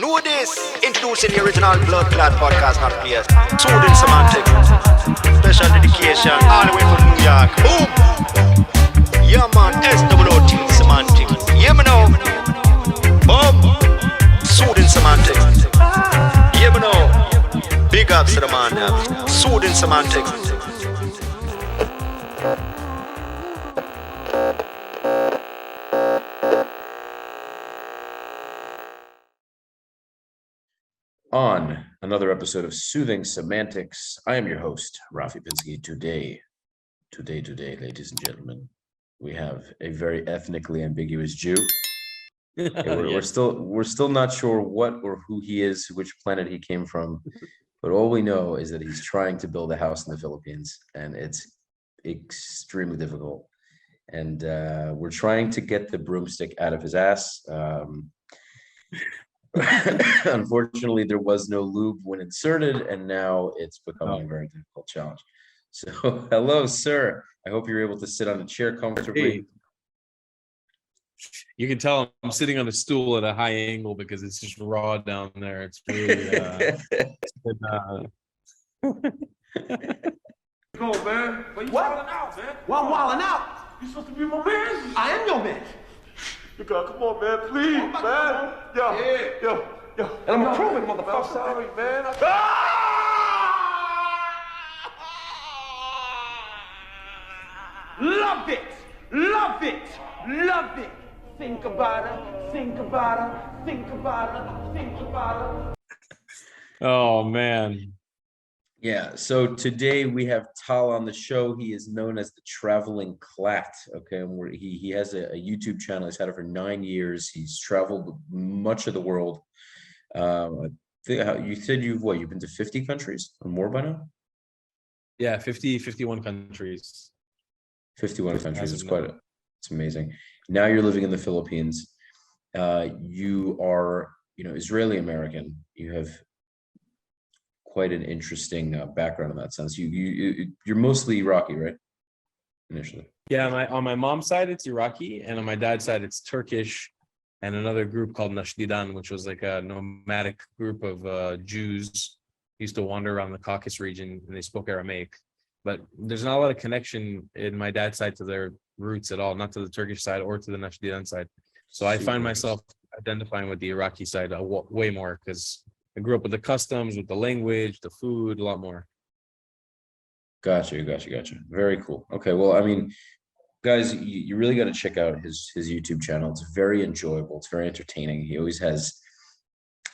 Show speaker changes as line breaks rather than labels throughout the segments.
Know this. Introducing the original blood clot podcast, not players. Soothing Semantics. Special dedication all the way from New York. Boom. Yeah, man. SWOT Semantics. Yeah, me know. Boom. Soothing Semantics. Yeah, me know. Big ups to the man now. Soothing Semantics.
On another episode of Soothing Semantics, I am your host, Rafi Pinsky. Today, ladies and gentlemen, we have a very ethnically ambiguous Jew. We're still not sure what or who he is, which planet he came from, but all we know is that he's trying to build a house in the Philippines, and it's extremely difficult. And we're trying to get the broomstick out of his ass. Unfortunately, there was no lube when inserted, and now it's becoming a very difficult challenge. So, hello, sir. I hope you're able to sit on a chair comfortably.
Hey. You can tell I'm sitting on a stool at a high angle because it's just raw down there. It's really
Go, man. But you wilding out, man. Well, I'm wilding out. You supposed to be my man. I am your man. You gotta come on, man, please, man. Yo. And I'm approving, motherfucker. I'm sorry, man. Love it. Think about it.
Oh man.
Yeah, so today we have Tal on the show. He is known as TheTravelingClatt. Okay, and he has a YouTube channel. He's had it for 9 years. He's traveled much of the world. You said you've been to 50 countries or more by now?
Yeah, 51 countries.
51 countries. It's amazing. Now you're living in the Philippines. You are, Israeli American. You have quite an interesting background in that sense. You're mostly Iraqi, right? Initially.
Yeah, on my mom's side it's Iraqi, and on my dad's side it's Turkish, and another group called Nashdidan, which was like a nomadic group of Jews who used to wander around the Caucasus region, and they spoke Aramaic. But there's not a lot of connection in my dad's side to their roots at all, not to the Turkish side or to the Nashdidan side. So I find myself identifying with the Iraqi side way more because I grew up with the customs, with the language, the food, a lot more.
Gotcha. Very cool. Okay, well, I mean, guys, you really got to check out his YouTube channel. It's very enjoyable. It's very entertaining. He always has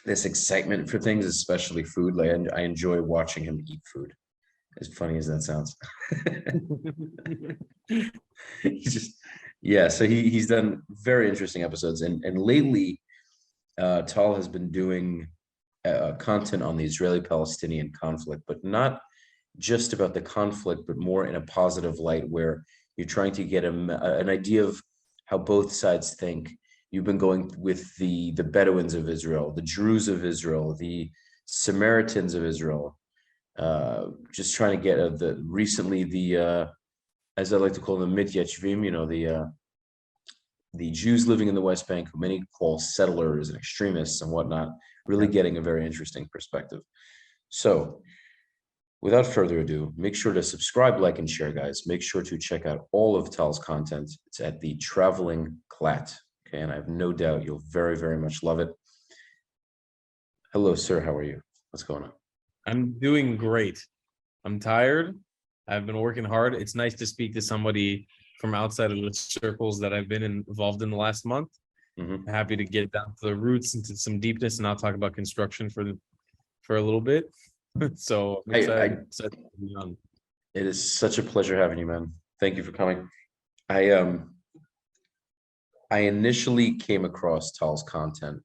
this excitement for things, especially food. Like I enjoy watching him eat food. As funny as that sounds. So he's done very interesting episodes, and lately, Tal has been doing content on the Israeli-Palestinian conflict, but not just about the conflict, but more in a positive light, where you're trying to get an idea of how both sides think. You've been going with the Bedouins of Israel, the Druze of Israel, the Samaritans of Israel, just trying to get the as I like to call them, Mityachvim, the Jews living in the West Bank, who many call settlers and extremists and whatnot, really getting a very interesting perspective. So without further ado, make sure to subscribe, like, and share, guys. Make sure to check out all of Tal's content. It's at TheTravelingClatt. Okay, and I have no doubt you'll very, very much love it. Hello, sir. How are you? What's going on?
I'm doing great. I'm tired. I've been working hard. It's nice to speak to somebody from outside of the circles that I've been involved in the last month. Mm-hmm. Happy to get down to the roots, into some deepness, and not talk about construction for a little bit. So I'm excited to be on.
It is such a pleasure having you, man. Thank you for coming. I initially came across Tal's content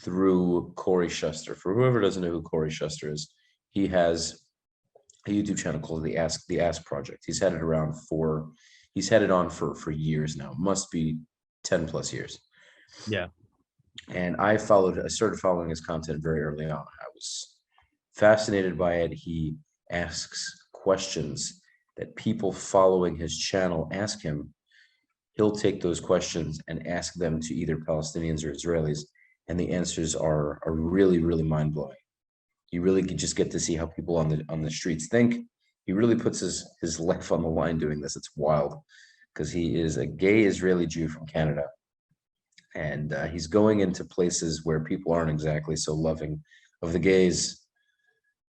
through Corey Shuster. For whoever doesn't know who Corey Shuster is, he has a YouTube channel called the Ask Project. He's had it on for years now. Must be 10 plus years.
Yeah.
And I started following his content very early on. I was fascinated by it. He asks questions that people following his channel ask him. He'll take those questions and ask them to either Palestinians or Israelis, and the answers are really, really mind-blowing. You really could just get to see how people on the streets think. He really puts his life on the line doing this. It's wild, because he is a gay Israeli Jew from Canada, and he's going into places where people aren't exactly so loving of the gays.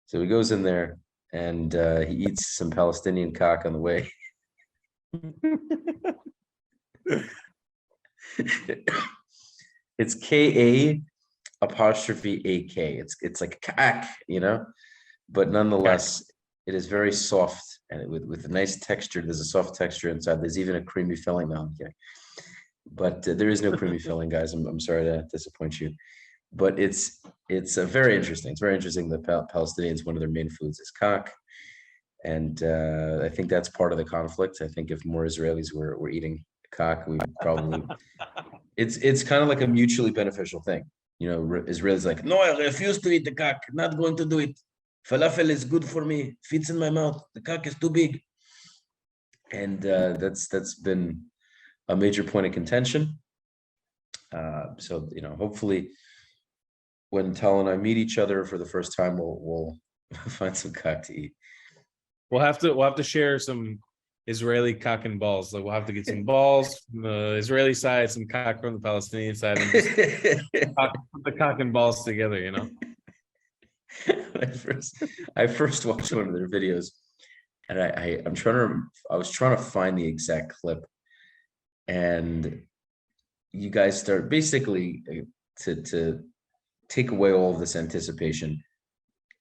So he goes in there and he eats some Palestinian cock on the way. It's K-A apostrophe A-K. It's like kak, but nonetheless, it is very soft and with a nice texture. There's a soft texture inside. There's even a creamy filling. No, I'm kidding. But there is no creamy filling, guys. I'm sorry to disappoint you. But it's very interesting. It's very interesting that Palestinians, one of their main foods is cock. And I think that's part of the conflict. I think if more Israelis were eating cock, we probably it's kind of like a mutually beneficial thing. Israelis like, no, I refuse to eat the cock, not going to do it. Falafel is good for me, fits in my mouth. The cock is too big. And that's been a major point of contention. So hopefully when Tal and I meet each other for the first time, we'll find some cock to eat.
We'll have to share some Israeli cock and balls. Like we'll have to get some balls from the Israeli side, some cock from the Palestinian side, and just put the cock and balls together.
I first watched one of their videos, and I was trying to find the exact clip, and you guys start basically to take away all of this anticipation.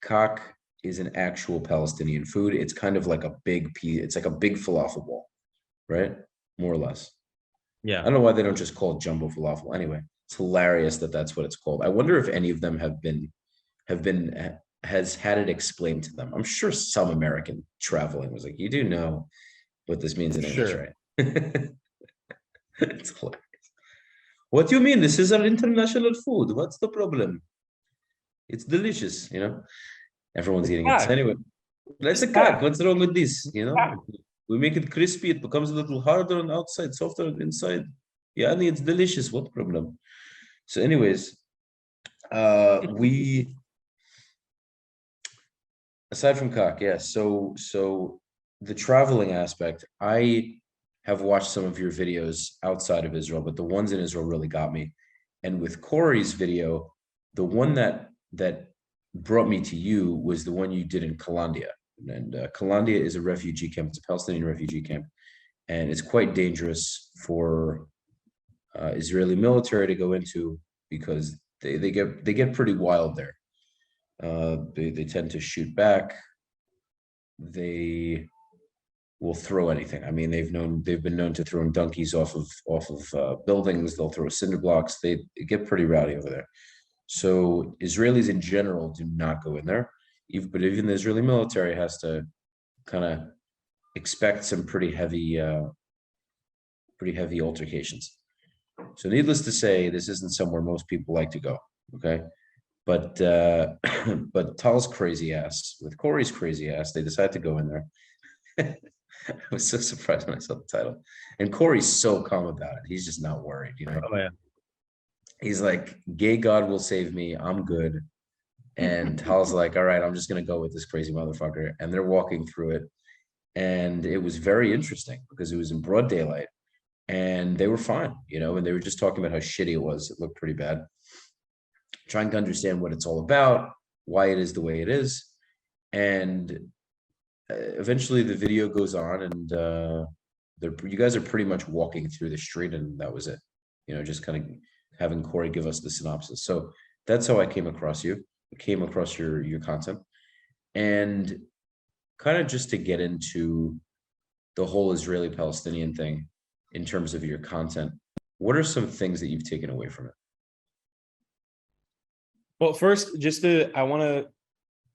Cock is an actual Palestinian food. It's kind of like a big piece. It's like a big falafel ball, right? More or less.
Yeah.
I don't know why they don't just call it jumbo falafel. Anyway, it's hilarious that that's what it's called. I wonder if any of them has had it explained to them. I'm sure some American traveling was like, you do know what this means in English, right? It's hilarious. What do you mean? This is an international food. What's the problem? It's delicious, Everyone's eating it. So anyway, that's a cock. What's wrong with this? We make it crispy. It becomes a little harder on the outside, softer on the inside. Yeah, and it's delicious. What problem? So anyways, we, aside from cock, yeah. So the traveling aspect, I have watched some of your videos outside of Israel, but the ones in Israel really got me. And with Corey's video, the one that brought me to you was the one you did in Kalandia. And Kalandia is a refugee camp. It's a Palestinian refugee camp. And it's quite dangerous for Israeli military to go into because they get pretty wild there. They tend to shoot back. They will throw anything. I mean, they've been known to throwing donkeys off of buildings. They'll throw cinder blocks. They get pretty rowdy over there. So Israelis in general do not go in there, but even the Israeli military has to kind of expect some pretty heavy altercations. So needless to say, this isn't somewhere most people like to go. Okay, but Tal's crazy ass with Corey's crazy ass, they decide to go in there. I was so surprised when I saw the title, and Corey's so calm about it. He's just not worried,
Oh yeah.
He's like, gay God will save me. I'm good. And Tal's like, all right, I'm just going to go with this crazy motherfucker. And they're walking through it. And it was very interesting because it was in broad daylight and they were fine, and they were just talking about how shitty it was. It looked pretty bad. Trying to understand what it's all about, why it is the way it is. And eventually the video goes on and you guys are pretty much walking through the street and that was it. Just kind of having Corey give us the synopsis. So that's how I came across you. I came across your content. And kind of just to get into the whole Israeli-Palestinian thing in terms of your content, what are some things that you've taken away from it?
Well, first, I want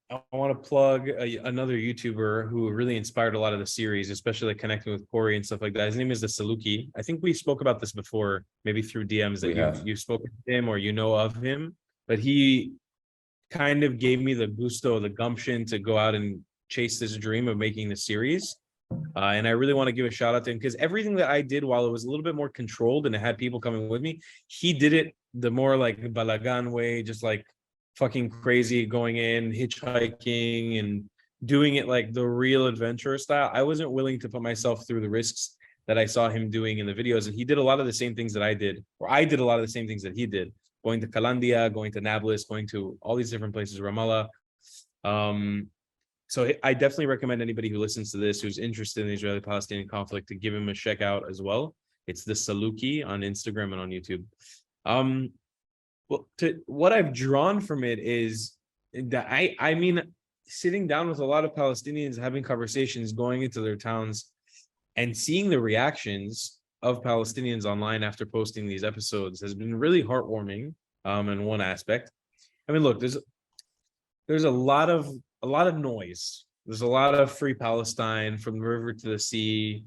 to plug another YouTuber who really inspired a lot of the series, especially like connecting with Corey and stuff like that. His name is the Saluki. I think we spoke about this before, maybe through DMs that you've spoken to him or of him. But he kind of gave me the gumption to go out and chase this dream of making the series. And I really want to give a shout out to him because everything that I did while it was a little bit more controlled and it had people coming with me, he did it the more like balagan way, just like fucking crazy, going in, hitchhiking, and doing it like the real adventurer style. I wasn't willing to put myself through the risks that I saw him doing in the videos. And he did a lot of the same things that I did, or I did a lot of the same things that he did, going to Kalandia, going to Nablus, going to all these different places, Ramallah. So I definitely recommend anybody who listens to this, who's interested in the Israeli-Palestinian conflict, to give him a check out as well. It's the Saluki on Instagram and on YouTube. Well, what I've drawn from it is that I mean, sitting down with a lot of Palestinians, having conversations, going into their towns, and seeing the reactions of Palestinians online after posting these episodes has been really heartwarming. In one aspect, I mean, look, there's a lot of noise. There's a lot of free Palestine, from the river to the sea,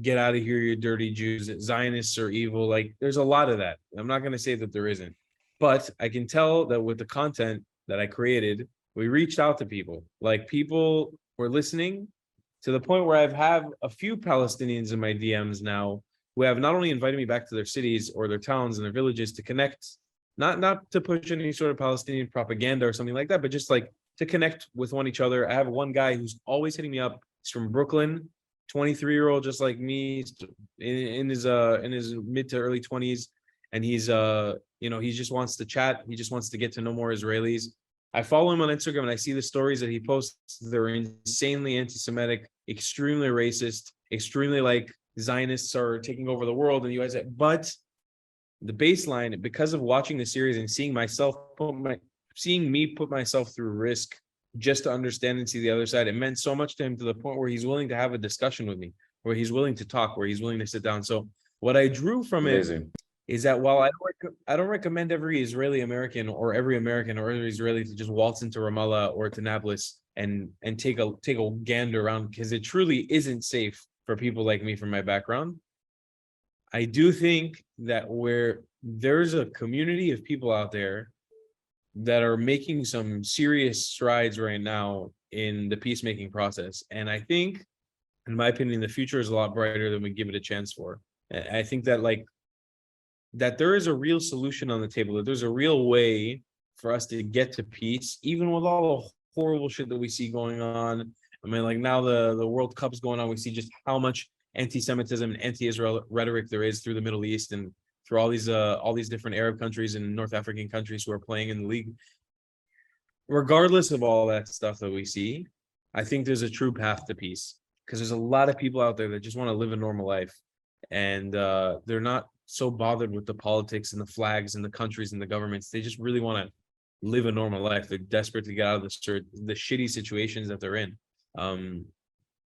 get out of here, you dirty Jews, Zionists are evil. Like, there's a lot of that. I'm not going to say that there isn't, but I can tell that with the content that I created, we reached out to people. Like, people were listening, to the point where I've had a few Palestinians in my DMs now who have not only invited me back to their cities or their towns and their villages to connect, not to push any sort of Palestinian propaganda or something like that, but just like to connect with each other. I have one guy who's always hitting me up. He's from Brooklyn, 23-year-old, just like me, in his mid to early 20s, and he's he just wants to chat. He just wants to get to know more Israelis. I follow him on Instagram, and I see the stories that he posts. They're insanely anti-Semitic, extremely racist, extremely like Zionists are taking over the world in the US. But the baseline, because of watching the series and seeing me put myself through risk just to understand and see the other side, it meant so much to him, to the point where he's willing to have a discussion with me, where he's willing to talk, where he's willing to sit down. So what I drew from it is that while I don't recommend every Israeli American or every American or every Israeli to just waltz into Ramallah or to Nablus and take a gander around, because it truly isn't safe for people like me from my background. I do think that where there's a community of people out there that are making some serious strides right now in the peacemaking process. And I think, in my opinion, the future is a lot brighter than we give it a chance for. I think that that there is a real solution on the table, that there's a real way for us to get to peace, even with all the horrible shit that we see going on. I mean, like, now the World Cup's going on, we see just how much anti-Semitism and anti-Israel rhetoric there is through the Middle East and through all these different Arab countries and North African countries who are playing in the league. Regardless of all that stuff that we see, I think there's a true path to peace, because there's a lot of people out there that just want to live a normal life, and they're not so bothered with the politics and the flags and the countries and the governments. They just really want to live a normal life. They're desperate to get out of the shitty situations that they're in.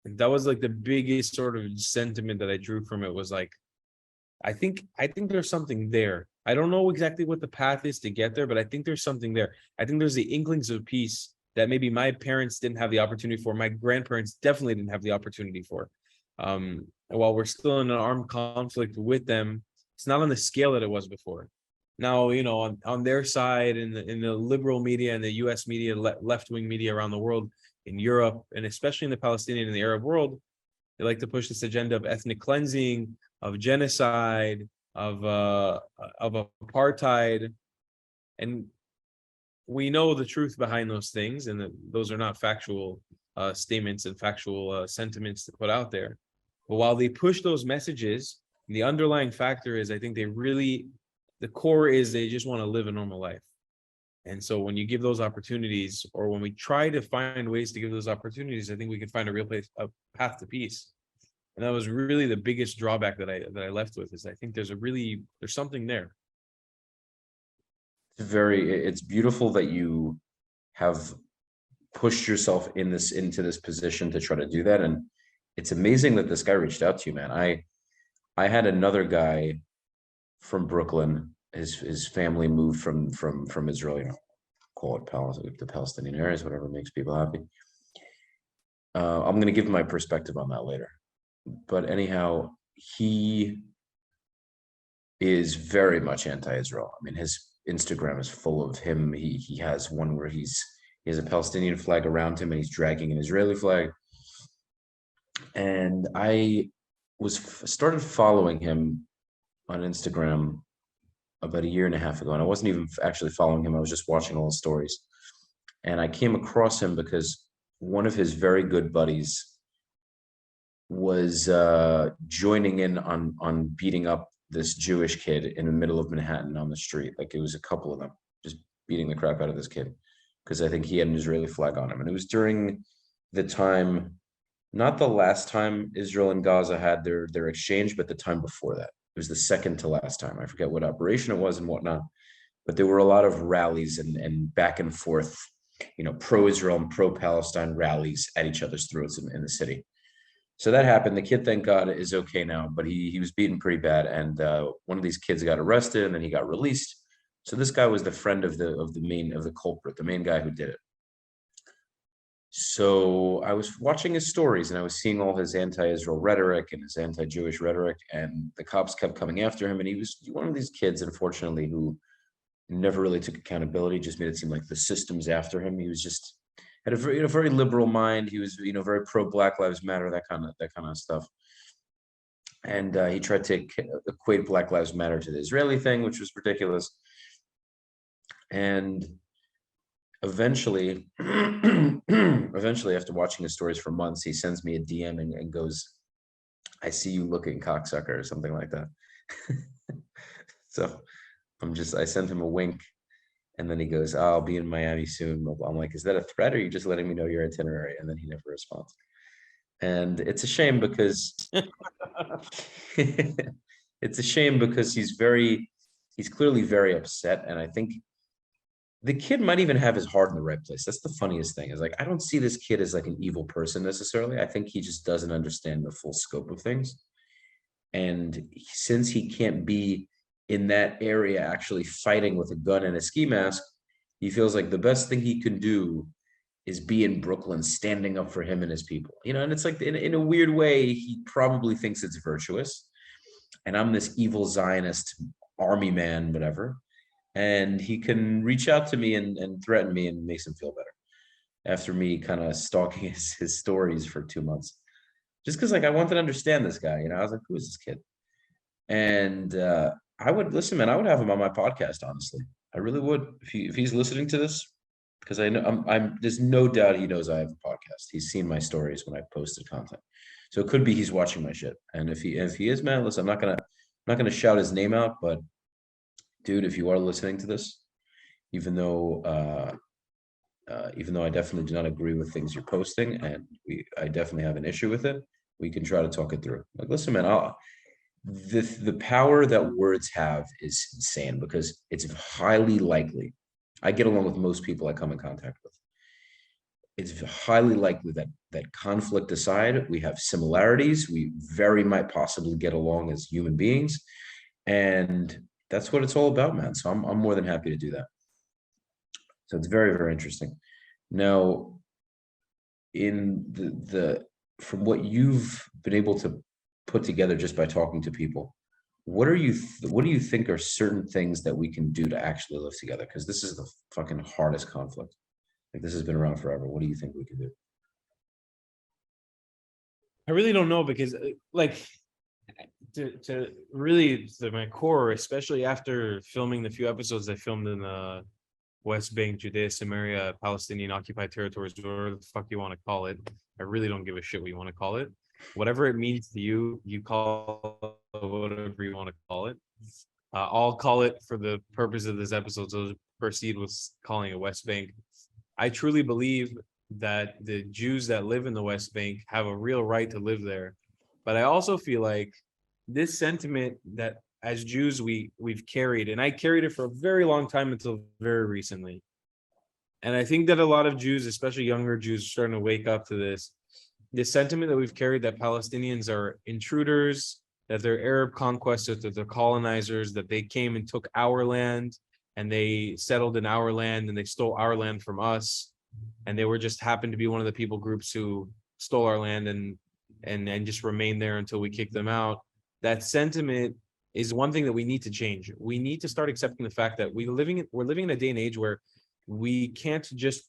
That was like the biggest sort of sentiment that I drew from it, was like, I think there's something there. I don't know exactly what the path is to get there, but I think there's something there. I think there's the inklings of peace that maybe my parents didn't have the opportunity for. My grandparents definitely didn't have the opportunity for. While we're still in an armed conflict with them, it's not on the scale that it was before. Now, on their side, in the liberal media and the US media, left-wing media around the world, in Europe, and especially in the Palestinian and the Arab world, they like to push this agenda of ethnic cleansing, of genocide, of apartheid. And we know the truth behind those things, and that those are not factual statements and factual sentiments to put out there. But while they push those messages, the underlying factor is, I think the core is they just want to live a normal life. And so when you give those opportunities, or when we try to find ways to give those opportunities, I think we can find a path to peace. And that was really the biggest drawback that I left with, is I think there's something there.
It's beautiful that you have pushed yourself into this position to try to do that. And it's amazing that this guy reached out to you, man. I had another guy from Brooklyn. His family moved from Israel, call it the Palestinian areas, whatever makes people happy. I'm going to give my perspective on that later. But anyhow, he is very much anti-Israel. I mean, his Instagram is full of him. He has one where he has a Palestinian flag around him and he's dragging an Israeli flag. And I started following him on Instagram about a year and a half ago, and I wasn't even actually following him. I was just watching all his stories, and I came across him because one of his very good buddies was joining in on beating up this Jewish kid in the middle of Manhattan on the street. Like, it was a couple of them just beating the crap out of this kid because I think he had an Israeli flag on him. And it was during the time, not the last time Israel and Gaza had their exchange, but the time before that. It was the second to last time. I forget what operation it was and whatnot, but there were a lot of rallies and back and forth, pro-Israel and pro-Palestine rallies at each other's throats in the city. So that happened. The kid, thank God, is okay now, but he was beaten pretty bad. And one of these kids got arrested, and then he got released. So this guy was the friend of the culprit, the main guy who did it. So I was watching his stories, and I was seeing all his anti-Israel rhetoric and his anti-Jewish rhetoric, and the cops kept coming after him. And he was one of these kids, unfortunately, who never really took accountability, just made it seem like the system's after him. He was just had a very liberal mind. He was, very pro Black Lives Matter, that kind of stuff. And he tried to equate Black Lives Matter to the Israeli thing, which was ridiculous. And eventually, after watching his stories for months, he sends me a DM and goes, "I see you looking, cocksucker," or something like that. So I sent him a wink. And then he goes, "I'll be in Miami soon." I'm like, "Is that a threat, or are you just letting me know your itinerary?" And then he never responds. And it's a shame because he's clearly very upset. And I think the kid might even have his heart in the right place. That's the funniest thing, is like, I don't see this kid as like an evil person necessarily. I think he just doesn't understand the full scope of things. And since he can't be in that area actually fighting with a gun and a ski mask, he feels like the best thing he can do is be in Brooklyn standing up for him and his people. And it's like, in a weird way, he probably thinks it's virtuous. And I'm this evil Zionist army man, whatever. And he can reach out to me and threaten me, and makes him feel better after me kind of stalking his stories for 2 months. Just because, like, I wanted to understand this guy. I was like, who is this kid? And I would listen, man. I would have him on my podcast, honestly. I really would, if he's listening to this, because I know there's no doubt he knows I have a podcast. He's seen my stories when I posted content, so it could be he's watching my shit. And if he is, man, listen, I'm not gonna shout his name out, but dude, if you are listening to this, even though I definitely do not agree with things you're posting, and I definitely have an issue with it, we can try to talk it through. Like, listen, man, the power that words have is insane, because it's highly likely, I get along with most people I come in contact with. It's highly likely that conflict aside, we have similarities. We very might possibly get along as human beings, and that's what it's all about, man. So I'm more than happy to do that. So it's very, very interesting. Now, in the from what you've been able to put together just by talking to people, what do you think are certain things that we can do to actually live together? Because this is the fucking hardest conflict. Like, this has been around forever. What do you think we can do?
I really don't know, because like, to really, to my core, especially after filming the few episodes I filmed in the West Bank, Judea, Samaria, Palestinian occupied territories, whatever the fuck you want to call it. I really don't give a shit what you want to call it. Whatever it means to you, you call it whatever you want to call it. I'll call it, for the purpose of this episode, so proceed with calling it West Bank. I truly believe that the Jews that live in the West Bank have a real right to live there. But I also feel like this sentiment that as Jews we've carried, and I carried it for a very long time until very recently. And I think that a lot of Jews, especially younger Jews, are starting to wake up to this sentiment that we've carried, that Palestinians are intruders, that they're Arab conquestors, that they're colonizers, that they came and took our land, and they settled in our land, and they stole our land from us, and they were just happened to be one of the people groups who stole our land and just remained there until we kicked them out. That sentiment is one thing that we need to change. We need to start accepting the fact that we're living in a day and age where we can't just,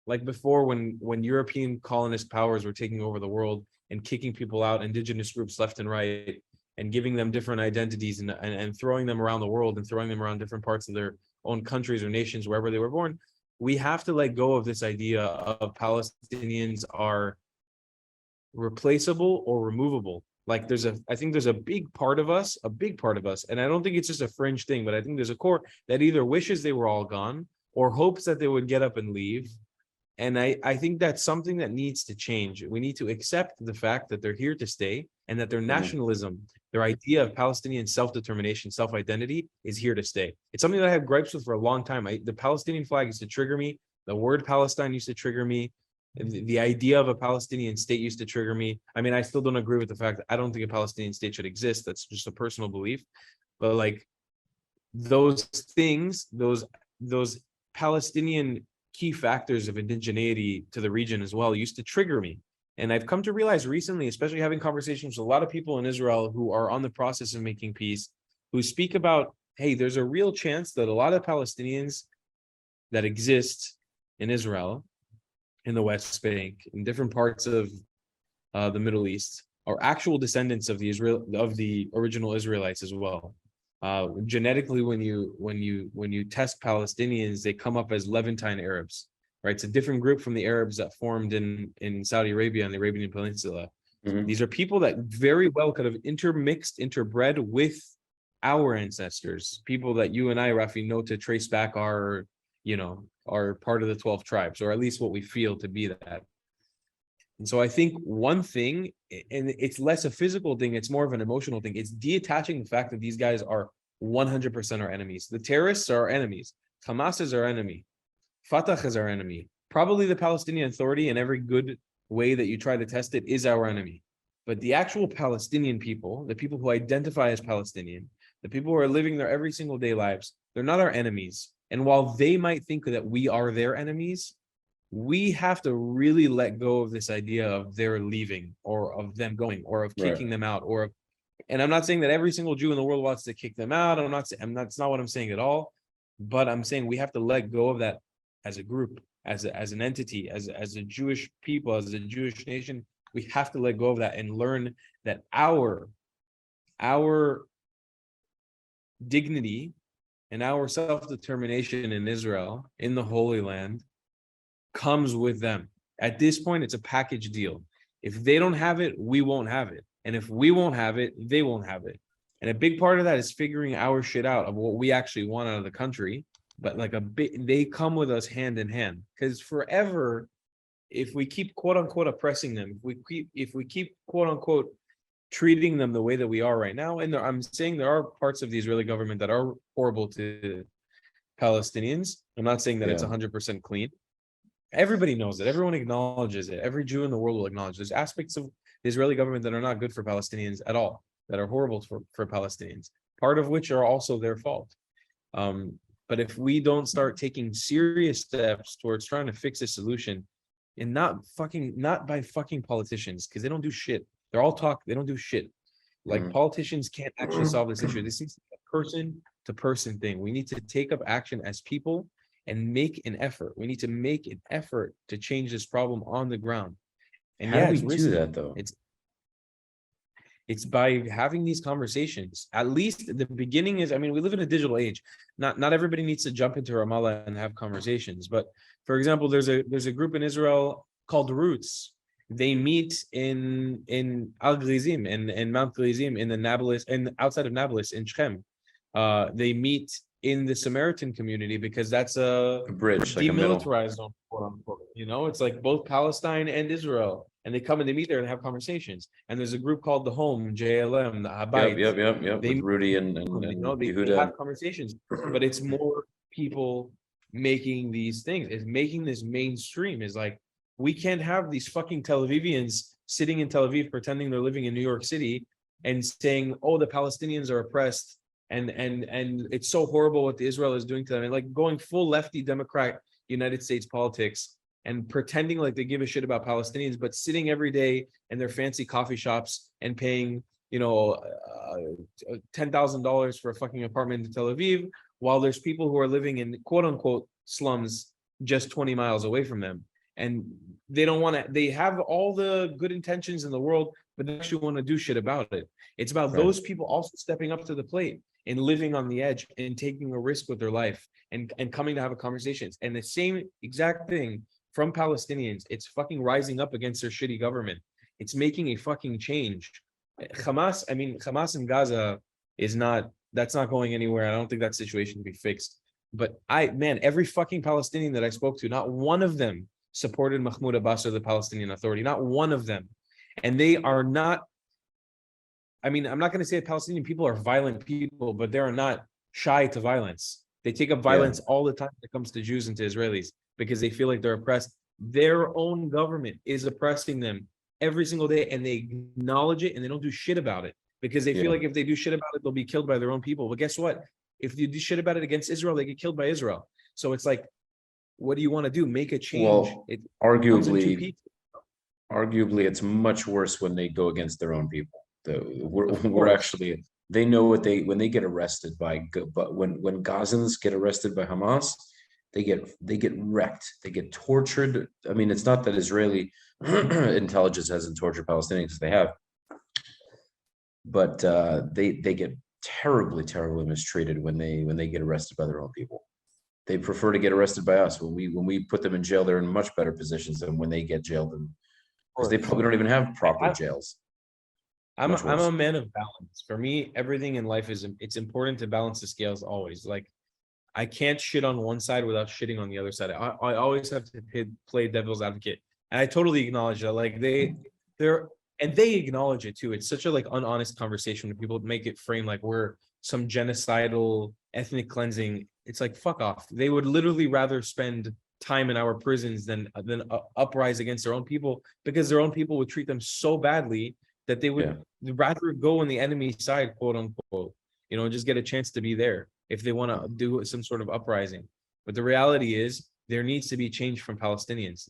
like before, when European colonist powers were taking over the world and kicking people out, indigenous groups left and right, and giving them different identities and throwing them around the world and throwing them around different parts of their own countries or nations, wherever they were born. We have to let go of this idea of Palestinians are replaceable or removable. Like I think there's a big part of us, and I don't think it's just a fringe thing, but I think there's a core that either wishes they were all gone or hopes that they would get up and leave. And I think that's something that needs to change. We need to accept the fact that they're here to stay and that their nationalism, their idea of Palestinian self-determination, self-identity is here to stay. It's something that I have gripes with for a long time. The Palestinian flag used to trigger me. The word Palestine used to trigger me. The idea of a Palestinian state used to trigger me. I mean, I still don't agree with the fact that I don't think a Palestinian state should exist. That's just a personal belief. But like those things, those Palestinian key factors of indigeneity to the region as well used to trigger me. And I've come to realize recently, especially having conversations with a lot of people in Israel who are on the process of making peace, who speak about, hey, there's a real chance that a lot of Palestinians that exist in Israel, in the West Bank, in different parts of the Middle East, are actual descendants of the original Israelites as well. Genetically, when you test Palestinians, they come up as Levantine Arabs, right? It's a different group from the Arabs that formed in Saudi Arabia and the Arabian Peninsula. These are people that very well could have interbred with our ancestors, people that you and I, Rafi, know to trace back are part of the 12 tribes, or at least what we feel to be that. And so I think one thing, and it's less a physical thing, it's more of an emotional thing, it's detaching the fact that these guys are 100% our enemies. The terrorists are our enemies. Hamas is our enemy. Fatah is our enemy. Probably the Palestinian Authority, in every good way that you try to test it, is our enemy. But the actual Palestinian people, the people who identify as Palestinian, the people who are living their every single day lives, they're not our enemies. And while they might think that we are their enemies, we have to really let go of this idea of their leaving or of them going or of kicking them out and I'm not saying that every single Jew in the world wants to kick them out. That's not what I'm saying at all. But I'm saying we have to let go of that as a group, as an entity, as a Jewish people, as a Jewish nation. We have to let go of that and learn that our dignity and our self-determination in Israel, in the Holy Land, comes with them. At this point, it's a package deal. If they don't have it, we won't have it. And if we won't have it, they won't have it. And a big part of that is figuring our shit out of what we actually want out of the country. But they come with us hand in hand. Because forever, if we keep quote unquote oppressing them, if we keep quote unquote treating them the way that we are right now, and I'm saying there are parts of the Israeli government that are horrible to Palestinians. I'm not saying that it's 100% clean. Everybody knows it. Everyone acknowledges it. Every Jew in the world will acknowledge there's aspects of the Israeli government that are not good for Palestinians at all, that are horrible for Palestinians, part of which are also their fault. But if we don't start taking serious steps towards trying to fix a solution, and not by fucking politicians, because they don't do shit. They're all talk, they don't do shit. Like politicians can't actually solve this issue. This needs to be a person to person thing. We need to take up action as people and make an effort. We need to make an effort to change this problem on the ground. And
how do we do that though?
It's by having these conversations. At least the beginning is, I mean, we live in a digital age. Not everybody needs to jump into Ramallah and have conversations. But for example, there's a group in Israel called Roots. They meet in Al Grizim, in Mount Grizim, in the Nablus, and outside of Nablus in Shechem. They meet in the Samaritan community because that's a
bridge,
demilitarized zone, quote unquote. It's like both Palestine and Israel, and they come and they meet there and have conversations. And there's a group called the Home, JLM, the Habayit.
Yep. With Rudy and
they have conversations, but it's more people making these things. It's making this mainstream. Is like, we can't have these fucking Tel Avivians sitting in Tel Aviv pretending they're living in New York City and saying, "Oh, the Palestinians are oppressed." And it's so horrible what the Israel is doing to them, and like going full lefty Democrat United States politics and pretending like they give a shit about Palestinians, but sitting every day in their fancy coffee shops and paying $10,000 for a fucking apartment in Tel Aviv, while there's people who are living in quote unquote slums just 20 miles away from them. and they don't want to. They have all the good intentions in the world, but they actually want to do shit about it. It's about those people also stepping up to the plate and living on the edge and taking a risk with their life and coming to have a conversations. And the same exact thing from Palestinians. It's fucking rising up against their shitty government. It's making a fucking change. Hamas in Gaza that's not going anywhere. I don't think that situation can be fixed. But every fucking Palestinian that I spoke to, not one of them supported Mahmoud Abbas or the Palestinian Authority, not one of them. And they are not, I'm not going to say Palestinian people are violent people, but they are not shy to violence. They take up violence all the time when it comes to Jews and to Israelis because they feel like they're oppressed. Their own government is oppressing them every single day, and they acknowledge it and they don't do shit about it because they feel like if they do shit about it, they'll be killed by their own people. But guess what? If you do shit about it against Israel, they get killed by Israel. So it's like, what do you want to do? Make a change.
Well, arguably, it's much worse when they go against their own people. We're actually, they know when they get arrested but when Gazans get arrested by Hamas, they get wrecked. They get tortured. I mean, it's not that Israeli intelligence hasn't tortured Palestinians, they have, but they get terribly mistreated when they get arrested by their own people. They prefer to get arrested by us. When we put them in jail, they're in much better positions than when they get jailed, because they probably don't even have proper jails.
I'm a man of balance. For me, everything in life it's important to balance the scales always. Like, I can't shit on one side without shitting on the other side. I always have to play devil's advocate, and I totally acknowledge that. Like they acknowledge it too. It's such a unhonest conversation when people make it frame like we're some genocidal ethnic cleansing. It's like, fuck off. They would literally rather spend time in our prisons than uprise against their own people, because their own people would treat them so badly that they would rather go on the enemy side, quote unquote, just get a chance to be there if they want to do some sort of uprising. But the reality is there needs to be change from Palestinians.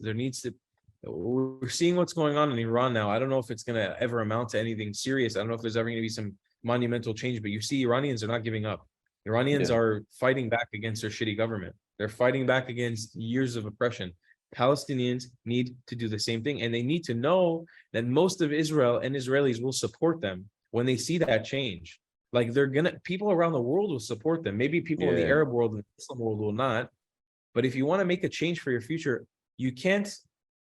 We're seeing what's going on in Iran now. I don't know if it's going to ever amount to anything serious. I don't know if there's ever going to be some monumental change, but you see Iranians are not giving up. Iranians are fighting back against their shitty government. They're fighting back against years of oppression. Palestinians need to do the same thing, and they need to know that most of Israel and Israelis will support them when they see that change. Like, people around the world will support them. Maybe people in the Arab world and the Muslim world will not. But if you want to make a change for your future, you can't.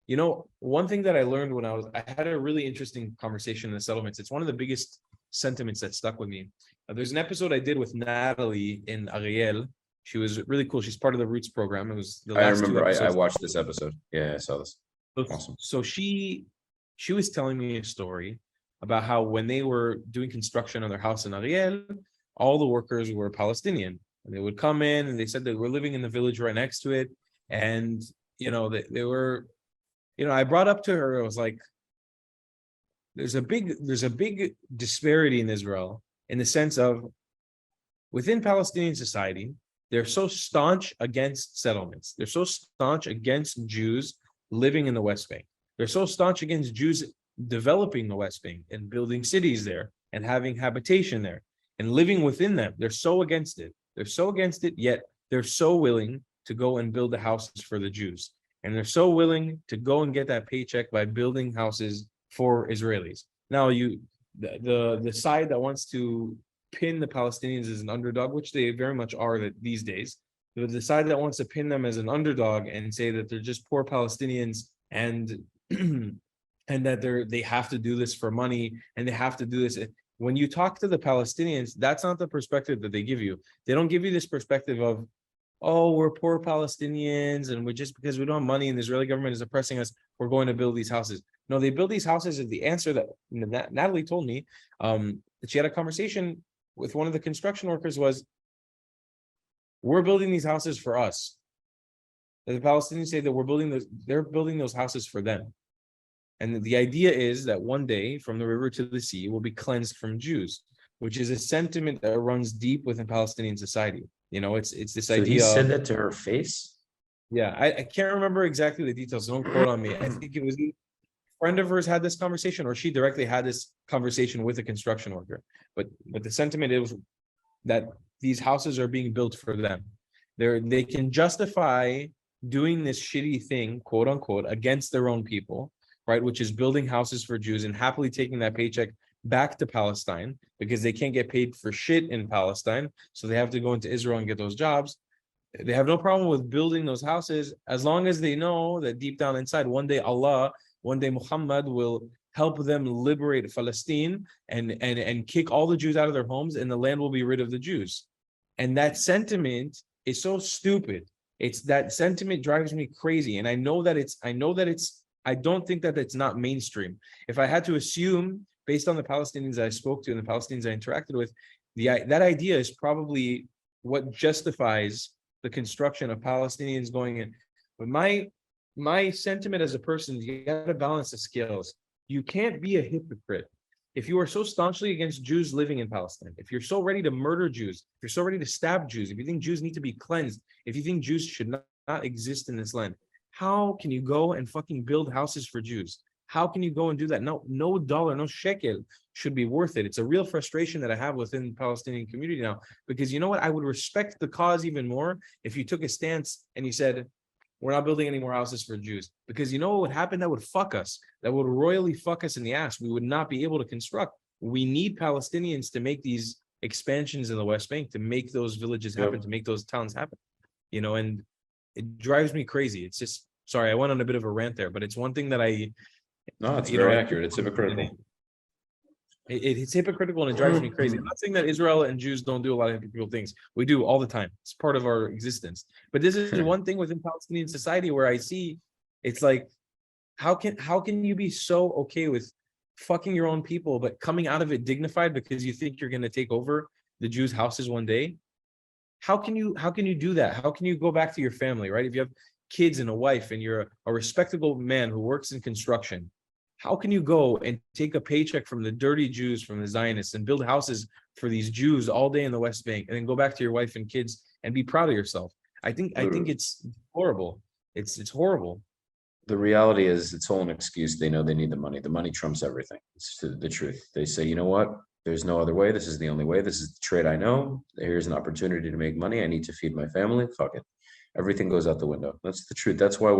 One thing that I learned when I had a really interesting conversation in the settlements. It's one of the biggest sentiments that stuck with me. There's an episode I did with Natalie in Ariel. She was really cool. She's part of the Roots program. It was the last. I remember. I
watched this episode. Yeah, I saw this. Awesome.
So she was telling me a story about how when they were doing construction on their house in Ariel, all the workers were Palestinian, and they would come in and they said they were living in the village right next to it, and they were. I brought up to her. I was like, "There's a big disparity in Israel in the sense of within Palestinian society." They're so staunch against settlements. They're so staunch against Jews living in the West Bank. They're so staunch against Jews developing the West Bank and building cities there and having habitation there and living within them. They're so against it. Yet they're so willing to go and build the houses for the Jews. And they're so willing to go and get that paycheck by building houses for Israelis. Now, the side that wants to pin the Palestinians as an underdog, which they very much are these days, the side that wants to pin them as an underdog and say that they're just poor Palestinians and that they have to do this for money and they have to do this. When you talk to the Palestinians, that's not the perspective that they give you. They don't give you this perspective of, oh, we're poor Palestinians and because we don't have money and the Israeli government is oppressing us, we're going to build these houses. No, they build these houses, and the answer that Natalie told me, that she had a conversation with one of the construction workers was, we're building these houses for us. The Palestinians say that they're building those houses for them. And the idea is that one day from the river to the sea will be cleansed from Jews, which is a sentiment that runs deep within Palestinian society. It's this idea.
He said that to her face?
Yeah, I can't remember exactly the details. Don't quote on me. I think it was a friend of hers had this conversation, or she directly had this conversation with a construction worker. But the sentiment is that these houses are being built for them. They can justify doing this shitty thing, quote unquote, against their own people, right? Which is building houses for Jews and happily taking that paycheck back to Palestine because they can't get paid for shit in Palestine. So they have to go into Israel and get those jobs. They have no problem with building those houses as long as they know that deep down inside, one day Allah, one day Muhammad will help them liberate Palestine and kick all the Jews out of their homes, and the land will be rid of the Jews. And that sentiment is so stupid. It's that sentiment drives me crazy. And I don't think that it's not mainstream. If I had to assume, based on the Palestinians I spoke to and the Palestinians I interacted with, that idea is probably what justifies the construction of Palestinians going in. But my sentiment as a person, you got to balance the scales. You can't be a hypocrite. If you are so staunchly against Jews living in Palestine, if you're so ready to murder Jews, if you're so ready to stab Jews, if you think Jews need to be cleansed, if you think Jews should not exist in this land, how can you go and fucking build houses for Jews? How can you go and do that? No dollar, no shekel should be worth it. It's a real frustration that I have within the Palestinian community now, because you know what? I would respect the cause even more if you took a stance and you said, we're not building any more houses for Jews, because you know what would happen? That would fuck us. That would royally fuck us in the ass. We would not be able to construct. We need Palestinians to make these expansions in the West Bank, to make those villages happen, to make those towns happen. And it drives me crazy. It's just, sorry, I went on a bit of a rant there, but it's one thing that
No, it's very accurate. It's hypocritical.
It's hypocritical and it drives me crazy. I'm not saying that Israel and Jews don't do a lot of hypocritical things. We do all the time. It's part of our existence. But this is one thing within Palestinian society where I see it's like, how can you be so okay with fucking your own people, but coming out of it dignified because you think you're going to take over the Jews' houses one day? How can you do that? How can you go back to your family, right? If you have kids and a wife and you're a respectable man who works in construction, how can you go and take a paycheck from the dirty Jews, from the Zionists, and build houses for these Jews all day in the West Bank, and then go back to your wife and kids and be proud of yourself? I think it's horrible. It's horrible.
The reality is it's all an excuse. They know they need the money. The money trumps everything. It's the truth. They say, you know what? There's no other way. This is the only way. This is the trade I know. Here's an opportunity to make money. I need to feed my family. Fuck it. Everything goes out the window. That's the truth. That's why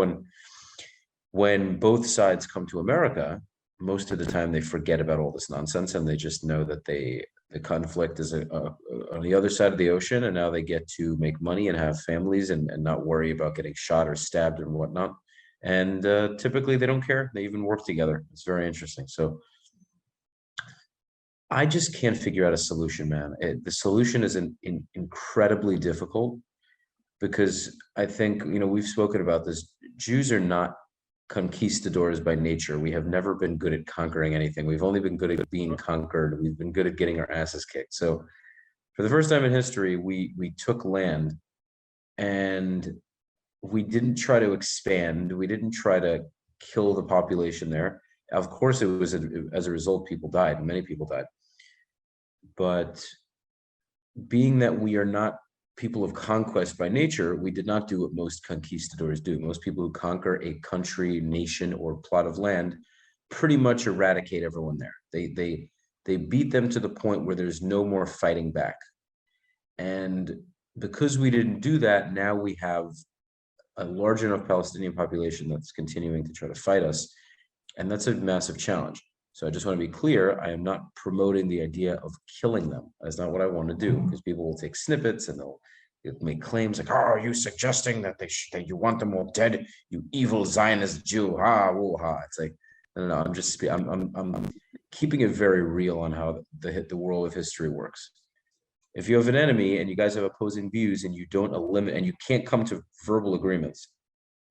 when both sides come to America, most of the time they forget about all this nonsense and they just know that the conflict is on the other side of the ocean, and now they get to make money and have families and not worry about getting shot or stabbed and whatnot. And typically they don't care. They even work together. It's very interesting. So I just can't figure out a solution, man. The solution is incredibly difficult, because I think, we've spoken about this. Jews are not conquistadors by nature. We have never been good at conquering anything. We've only been good at being conquered. We've been good at getting our asses kicked. So for the first time in history, we took land and we didn't try to expand. We didn't try to kill the population there. Of course, it was as a result, people died. Many people died. But being that we are not people of conquest by nature, we did not do what most conquistadors do. Most people who conquer a country, nation, or plot of land pretty much eradicate everyone there. They beat them to the point where there's no more fighting back. And because we didn't do that, now we have a large enough Palestinian population that's continuing to try to fight us. And that's a massive challenge. So I just want to be clear, I am not promoting the idea of killing them. That's not what I want to do, because people will take snippets and they'll make claims like, "Oh, are you suggesting that that you want them all dead, you evil Zionist Jew? Ha, woo, ha." It's like, no. I'm keeping it very real on how the world of history works. If you have an enemy and you guys have opposing views and you don't eliminate and you can't come to verbal agreements,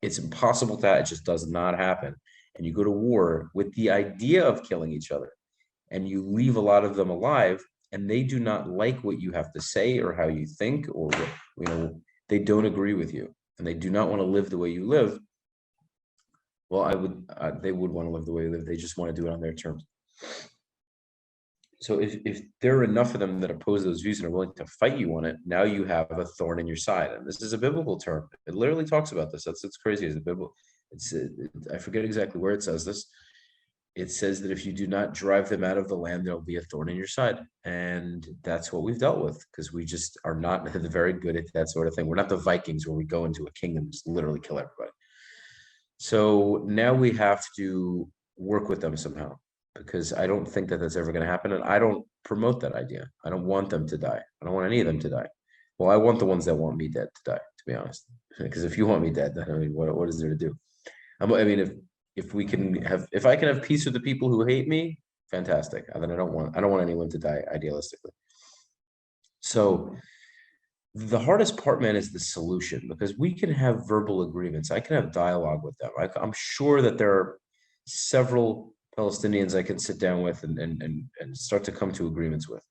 it's impossible that it just does not happen. And you go to war with the idea of killing each other, and you leave a lot of them alive, and they do not like what you have to say or how you think, or they don't agree with you, and they do not want to live the way you live. Well, they would want to live the way you live. They just want to do it on their terms. So if there are enough of them that oppose those views and are willing to fight you on it, now you have a thorn in your side. And this is a biblical term. It literally talks about this. That's crazy. It's a biblical. I forget exactly where it says this, it says that if you do not drive them out of the land, there'll be a thorn in your side. And that's what we've dealt with, because we just are not very good at that sort of thing. We're not the Vikings where we go into a kingdom and just literally kill everybody. So now we have to work with them somehow, because I don't think that that's ever going to happen. And I don't promote that idea. I don't want them to die. I don't want any of them to die. Well, I want the ones that want me dead to die, to be honest. Because if you want me dead, then I mean, what is there to do? I mean, if I can have peace with the people who hate me, fantastic. And then I don't want anyone to die idealistically. So the hardest part, man, is the solution, because we can have verbal agreements. I can have dialogue with them. I'm sure that there are several Palestinians I can sit down with and start to come to agreements with.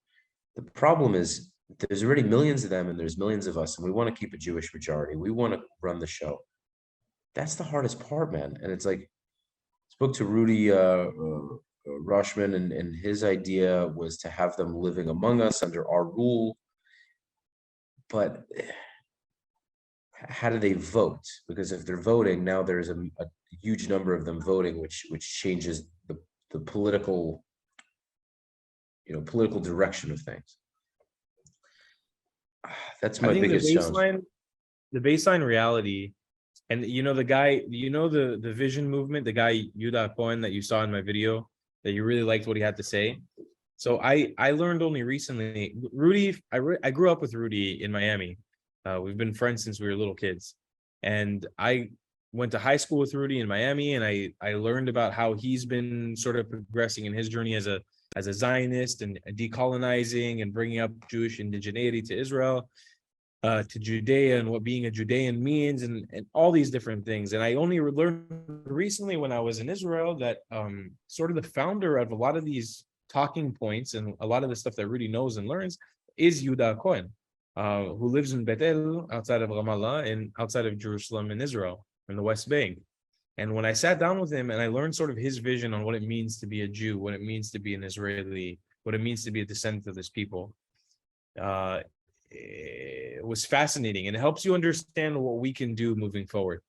The problem is there's already millions of them and there's millions of us, and we want to keep a Jewish majority. We want to run the show. That's the hardest part, man. And it's like, spoke to Rudy Rushman, and his idea was to have them living among us under our rule. But how do they vote? Because if they're voting, now there's a huge number of them voting, which changes the political, political direction of things. That's my biggest challenge.
The baseline reality, and the guy, the vision movement, the guy Yehuda Cohen that you saw in my video, that you really liked what he had to say. So I learned only recently, Rudy, I grew up with Rudy in Miami. We've been friends since we were little kids. And I went to high school with Rudy in Miami, and I learned about how he's been sort of progressing in his journey as a Zionist and decolonizing and bringing up Jewish indigeneity to Israel, to Judea, and what being a Judean means, and all these different things. And I only learned recently when I was in Israel that sort of the founder of a lot of these talking points and a lot of the stuff that Rudy knows and learns is Yehuda Cohen, who lives in Beit El, outside of Ramallah and outside of Jerusalem in Israel, in the West Bank. And when I sat down with him and I learned sort of his vision on what it means to be a Jew, what it means to be an Israeli, what it means to be a descendant of this people, it was fascinating, and it helps you understand what we can do moving forward.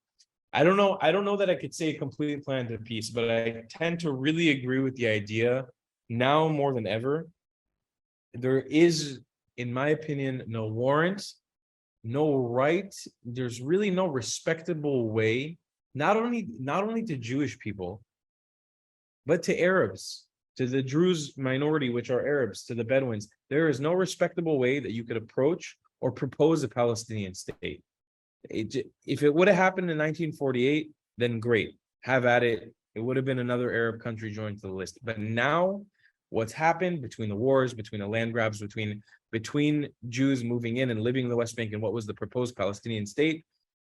I don't know that I could say a complete plan to peace, but I tend to really agree with the idea now more than ever. There is, in my opinion, no warrant, no right. There's really no respectable way, not only to Jewish people, but to Arabs, to the Druze minority, which are Arabs, to the Bedouins. There is no respectable way that you could approach or propose a Palestinian state. If it would have happened in 1948, then great, have at it. It would have been another Arab country joined to the list. But now, what's happened between the wars, between the land grabs, between Jews moving in and living in the West Bank and what was the proposed Palestinian state,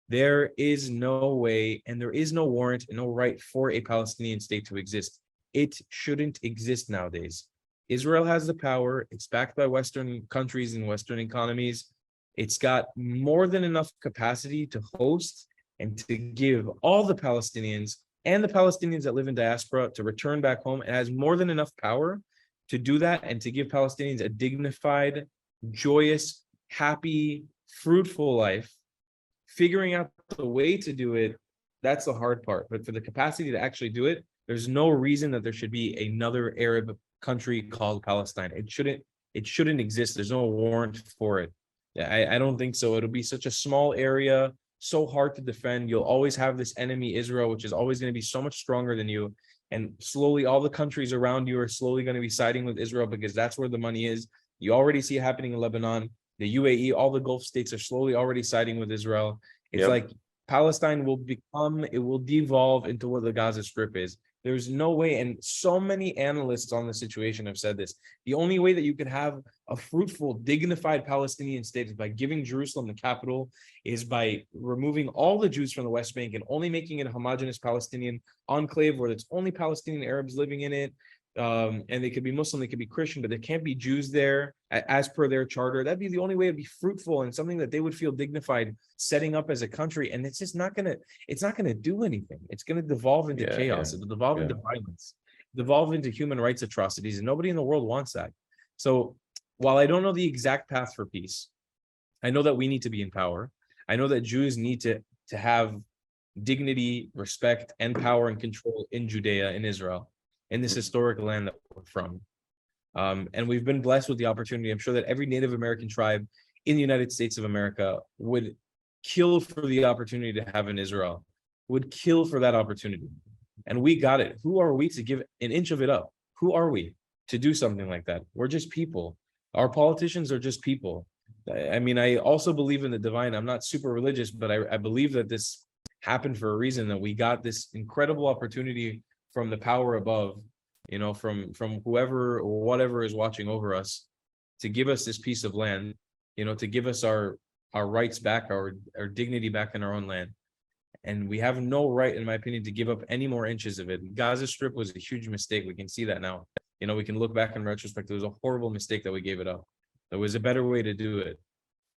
there is no way and there is no warrant and no right for a Palestinian state to exist. It shouldn't exist nowadays. Israel has the power. It's backed by Western countries and Western economies. It's got more than enough capacity to host and to give all the Palestinians and the Palestinians that live in diaspora to return back home. It has more than enough power to do that and to give Palestinians a dignified, joyous, happy, fruitful life. Figuring out the way to do it, that's the hard part. But for the capacity to actually do it, there's no reason that there should be another Arab country called Palestine. It shouldn't exist. There's no warrant for it. I don't think so. It'll be such a small area, so hard to defend. You'll always have this enemy, Israel, which is always going to be so much stronger than you. And slowly, all the countries around you are slowly going to be siding with Israel because that's where the money is. You already see it happening in Lebanon. The UAE, all the Gulf states are slowly already siding with Israel. It's like Palestine will devolve into what the Gaza Strip is. There's no way, and so many analysts on the situation have said this. The only way that you can have a fruitful, dignified Palestinian state is by giving Jerusalem the capital, is by removing all the Jews from the West Bank and only making it a homogenous Palestinian enclave where there's only Palestinian Arabs living in it. And they could be Muslim, they could be Christian, but there can't be Jews there as per their charter. That'd be the only way it'd be fruitful and something that they would feel dignified setting up as a country. And it's just not gonna do anything. It's gonna devolve into chaos. It'll devolve into violence, devolve into human rights atrocities, and nobody in the world wants that. So while I don't know the exact path for peace, I know that we need to be in power. I know that Jews need to have dignity, respect, and power and control in Judea, in Israel. in this historic land that we're from. And we've been blessed with the opportunity. I'm sure that every Native American tribe in the United States of America would kill for the opportunity to have an Israel, would kill for that opportunity. And we got it. Who are we to give an inch of it up? Who are we to do something like that? We're just people. Our politicians are just people. I mean, I also believe in the divine. I'm not super religious, but I believe that this happened for a reason, that we got this incredible opportunity from the power above, you know, from whoever or whatever is watching over us, to give us this piece of land, you know, to give us our rights back, our dignity back in our own land. And we have no right, in my opinion, to give up any more inches of it. Gaza Strip was a huge mistake. We can see that now. You know, we can look back in retrospect. It was a horrible mistake that we gave it up. There was a better way to do it,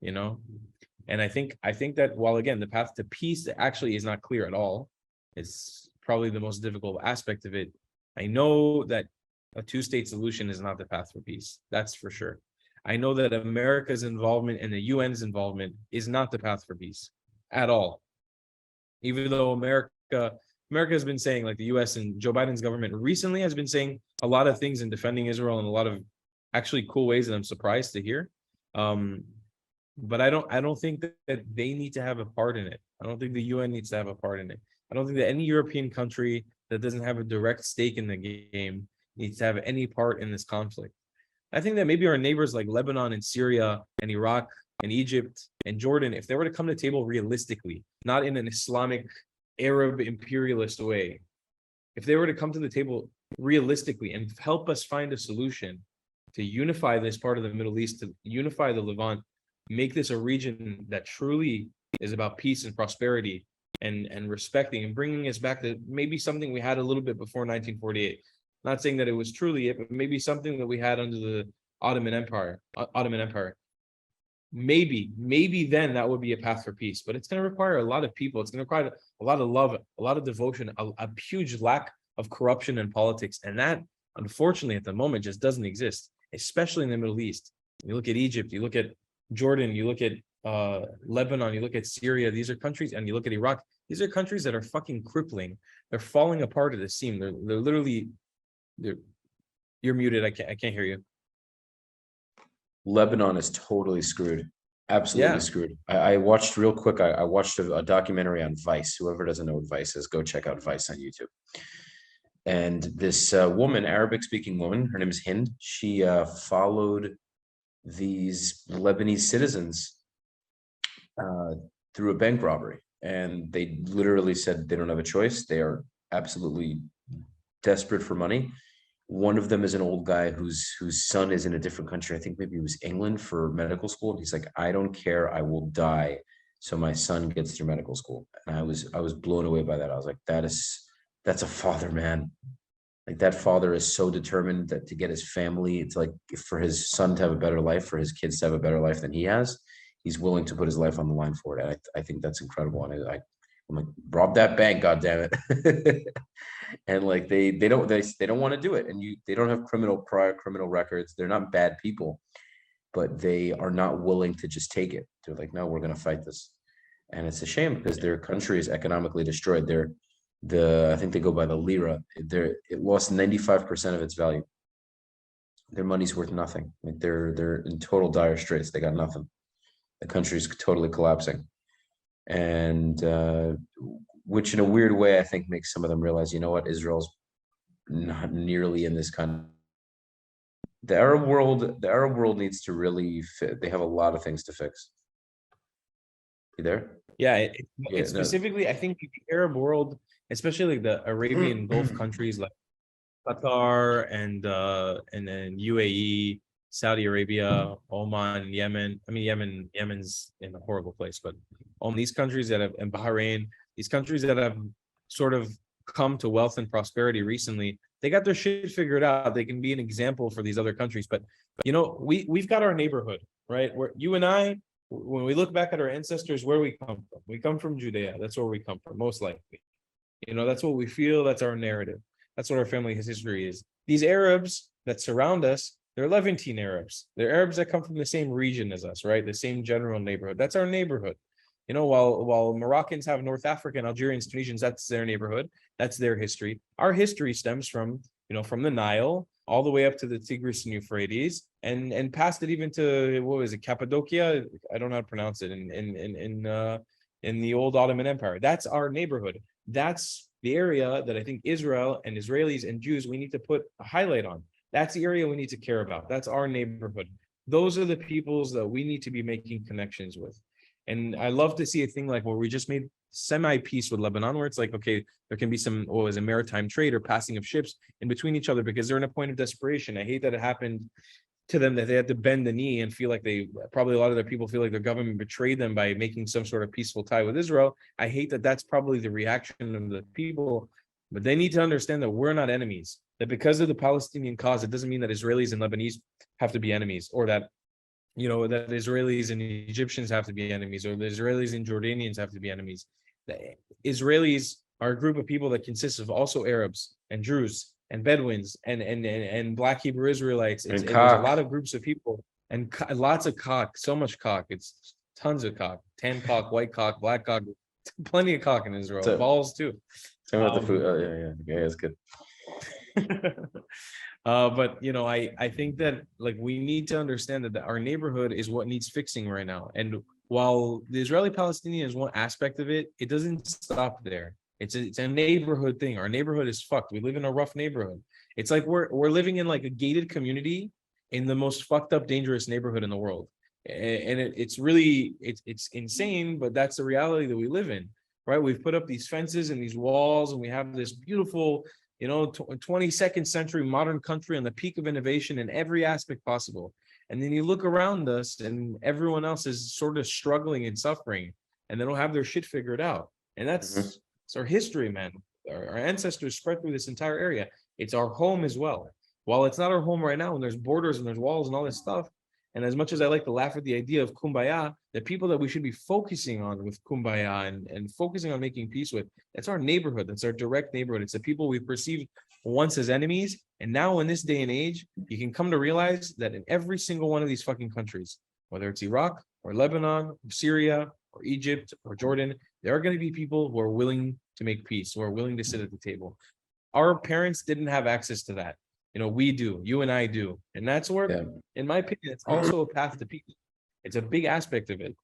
you know? And I think that while, again, the path to peace actually is not clear at all, it's probably the most difficult aspect of it. I know that a two-state solution is not the path for peace. That's for sure. I know that America's involvement and the UN's involvement is not the path for peace at all. Even though America has been saying, like the US and Joe Biden's government recently has been saying a lot of things in defending Israel in a lot of actually cool ways that I'm surprised to hear. But I don't think that they need to have a part in it. I don't think the UN needs to have a part in it. I don't think that any European country that doesn't have a direct stake in the game needs to have any part in this conflict. I think that maybe our neighbors like Lebanon and Syria and Iraq and Egypt and Jordan, if they were to come to the table realistically, not in an Islamic Arab imperialist way, if they were to come to the table realistically and help us find a solution to unify this part of the Middle East, to unify the Levant, make this a region that truly is about peace and prosperity and respecting and bringing us back to maybe something we had a little bit before 1948. Not saying that it was truly it, but maybe something that we had under the Ottoman Empire. Maybe then that would be a path for peace, but it's going to require a lot of people. It's going to require a lot of love, a lot of devotion, a huge lack of corruption in politics. And that, unfortunately, at the moment just doesn't exist, especially in the Middle East. You look at Egypt, you look at Jordan, you look at Lebanon, you look at Syria. These are countries, and you look at Iraq. These are countries that are fucking crippling. They're falling apart at the seam. They're literally, you're muted. I can't hear you.
Lebanon is totally screwed. Absolutely screwed. I watched real quick. I watched a documentary on Vice. Whoever doesn't know what Vice is, go check out Vice on YouTube. And this woman, Arabic-speaking woman, her name is Hind. She followed these Lebanese citizens through a bank robbery. And they literally said they don't have a choice. They are absolutely desperate for money. One of them is an old guy whose son is in a different country. I think maybe it was England for medical school. And he's like, I don't care, I will die so my son gets through medical school. And I was blown away by that. I was like, that's a father, man. Like, that father is so determined that to get his family, it's like for his son to have a better life, for his kids to have a better life than he has, he's willing to put his life on the line for it. And I think that's incredible. And I'm like, rob that bank, goddammit. And like they don't want to do it. And they don't have prior criminal records. They're not bad people, but they are not willing to just take it. They're like, no, we're gonna fight this. And it's a shame because their country is economically destroyed. I think they go by the lira. It lost 95% of its value. Their money's worth nothing. Like they're in total dire straits. They got nothing. The country's totally collapsing. And which in a weird way, I think makes some of them realize, you know what, Israel's not nearly in this kind of. The Arab world needs to really fit. They have a lot of things to fix. You there?
Yeah, specifically, I think the Arab world, especially like the Arabian Gulf countries like Qatar and then UAE, Saudi Arabia, Oman, Yemen. I mean, Yemen's in a horrible place, but these countries that have, and Bahrain, these countries that have sort of come to wealth and prosperity recently, they got their shit figured out. They can be an example for these other countries. But you know, we've got our neighborhood, right? Where you and I, when we look back at our ancestors, where we come from Judea. That's where we come from, most likely. You know, that's what we feel. That's our narrative. That's what our family history is. These Arabs that surround us, they're Levantine Arabs. They're Arabs that come from the same region as us, right? The same general neighborhood. That's our neighborhood. You know, while Moroccans have North African, Algerians, Tunisians, that's their neighborhood. That's their history. Our history stems from from the Nile all the way up to the Tigris and Euphrates, and past it even to, what was it, Cappadocia? I don't know how to pronounce it, in the old Ottoman Empire. That's our neighborhood. That's the area that I think Israel and Israelis and Jews, we need to put a highlight on. That's the area we need to care about. That's our neighborhood. Those are the peoples that we need to be making connections with. And I love to see a thing like where we just made semi-peace with Lebanon, where it's like, okay, there can be some, a maritime trade or passing of ships in between each other because they're in a point of desperation. I hate that it happened to them, that they had to bend the knee and feel like probably a lot of their people feel like their government betrayed them by making some sort of peaceful tie with Israel. I hate that that's probably the reaction of the people, but they need to understand that we're not enemies, that because of the Palestinian cause, it doesn't mean that Israelis and Lebanese have to be enemies, or that that Israelis and Egyptians have to be enemies, or the Israelis and Jordanians have to be enemies. The Israelis are a group of people that consists of also Arabs and Druze and Bedouins and Black Hebrew Israelites. There's a lot of groups of people and lots of cock, so much cock. It's tons of cock, tan cock, white cock, black cock, plenty of cock in Israel. Balls too.
Talking about the food. Yeah, it's good.
But I think that we need to understand that our neighborhood is what needs fixing right now. And while the Israeli-Palestinian is one aspect of it, it doesn't stop there. It's a neighborhood thing. Our neighborhood is fucked. We live in a rough neighborhood. It's like we're living in like a gated community in the most fucked up, dangerous neighborhood in the world. And it's really insane, but that's the reality that we live in, right? We've put up these fences and these walls, and we have this beautiful 22nd century modern country on the peak of innovation in every aspect possible. And then you look around us and everyone else is sort of struggling and suffering, and they don't have their shit figured out. And that's it's our history, man. Our ancestors spread through this entire area. It's our home as well. While it's not our home right now, and there's borders and there's walls and all this stuff, and as much as I like to laugh at the idea of kumbaya, the people that we should be focusing on with kumbaya and focusing on making peace with, that's our neighborhood. That's our direct neighborhood. It's the people we perceived once as enemies. And now in this day and age, you can come to realize that in every single one of these fucking countries, whether it's Iraq or Lebanon or Syria or Egypt or Jordan, there are going to be people who are willing to make peace, who are willing to sit at the table. Our parents didn't have access to that. We do, you and I do. And that's where, in my opinion, it's also a path to peace. It's a big aspect of it.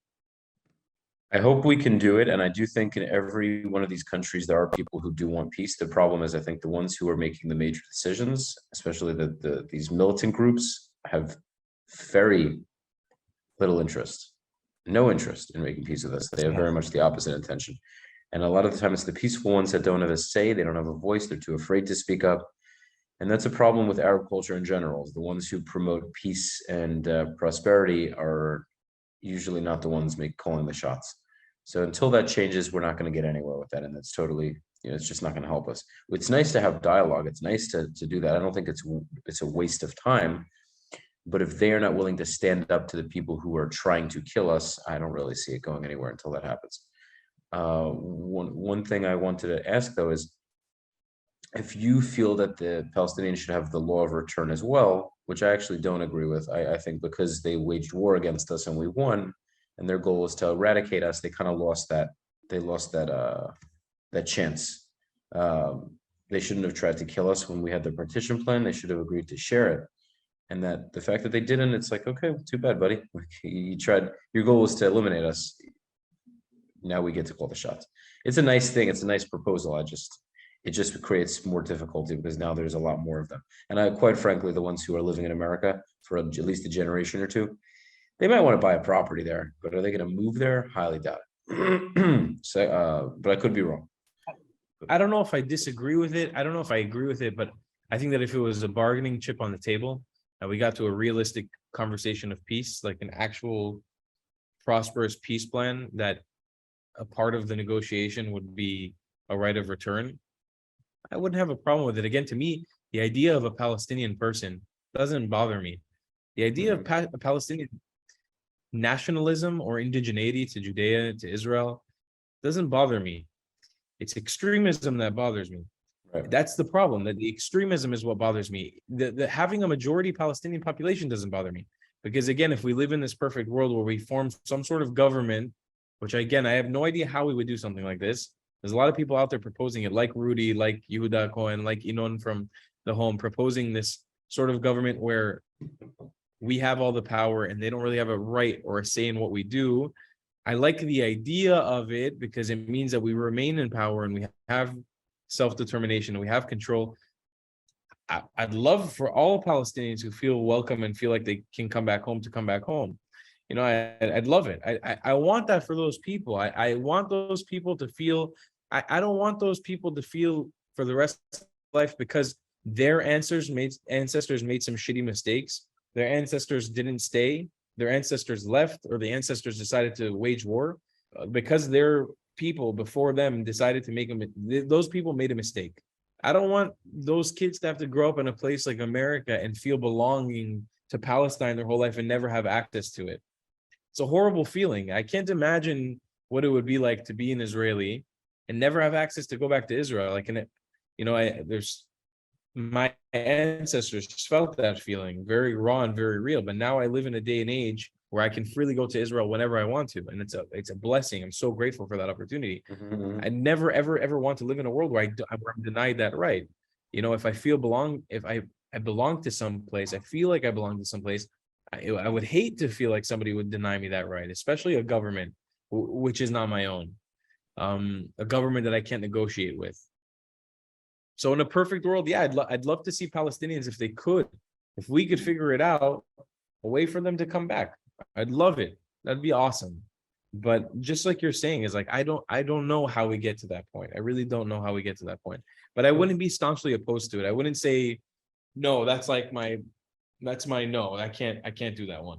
I hope we can do it. And I do think in every one of these countries, there are people who do want peace. The problem is, I think the ones who are making the major decisions, especially these militant groups, have very little interest, no interest in making peace with us. They have very much the opposite intention. And a lot of the time, it's the peaceful ones that don't have a say. They don't have a voice. They're too afraid to speak up. And that's a problem with Arab culture in general. The ones who promote peace and prosperity are usually not the ones calling the shots. So until that changes, we're not going to get anywhere with that. And that's totally, it's just not going to help us. It's nice to have dialogue. It's nice to do that. I don't think it's a waste of time. But if they are not willing to stand up to the people who are trying to kill us, I don't really see it going anywhere until that happens. One thing I wanted to ask, though, is if you feel that the Palestinians should have the law of return as well, which I actually don't agree with. I think because they waged war against us and we won, and their goal is to eradicate us, they kind of lost that. They lost that chance. They shouldn't have tried to kill us when we had the partition plan. They should have agreed to share it. And that the fact that they didn't, it's like, okay, too bad, buddy. You tried. Your goal was to eliminate us. Now we get to call the shots. It's a nice thing. It's a nice proposal. It just creates more difficulty because now there's a lot more of them. And quite frankly, the ones who are living in America for at least a generation or two, they might want to buy a property there, but are they going to move there? Highly doubt it. But I could be wrong.
I don't know if I disagree with it. I don't know if I agree with it, but I think that if it was a bargaining chip on the table and we got to a realistic conversation of peace, like an actual prosperous peace plan, that a part of the negotiation would be a right of return, I wouldn't have a problem with it. Again, to me, the idea of a Palestinian person doesn't bother me. The idea of Palestinian nationalism or indigeneity to Judea, to Israel, doesn't bother me. It's extremism that bothers me. Right. That's the problem, that the extremism is what bothers me. The having a majority Palestinian population doesn't bother me. Because again, if we live in this perfect world where we form some sort of government, which again, I have no idea how we would do something like this. There's a lot of people out there proposing it, like Rudy, like Yehuda Cohen, like Inon from the home, proposing this sort of government where we have all the power and they don't really have a right or a say in what we do. I like the idea of it because it means that we remain in power and we have self-determination and we have control. I'd love for all Palestinians who feel welcome and feel like they can come back home to come back home. You know, I'd love it. I want that for those people. I want those people to feel, I don't want those people to feel for the rest of life because their ancestors made some shitty mistakes. Their ancestors didn't stay. Their ancestors left, or the ancestors decided to wage war because their people before them decided to those people made a mistake. I don't want those kids to have to grow up in a place like America and feel belonging to Palestine their whole life and never have access to it. It's a horrible feeling. I can't imagine what it would be like to be an Israeli and never have access to go back to Israel. Like, my ancestors just felt that feeling very raw and very real. But now I live in a day and age where I can freely go to Israel whenever I want to. And it's a blessing. I'm so grateful for that opportunity.
Mm-hmm.
I never, ever want to live in a world where I'm denied that right. You know, if I belong to some place, I feel like I belong to some place, I would hate to feel like somebody would deny me that right, especially a government, which is not my own, a government that I can't negotiate with. So in a perfect world, yeah, I'd love to see Palestinians if we could figure it out, a way for them to come back. I'd love it. That'd be awesome. But just like you're saying, is like I don't know how we get to that point. I really don't know how we get to that point. But I wouldn't be staunchly opposed to it. I wouldn't say, no, that's my no. I can't do that one.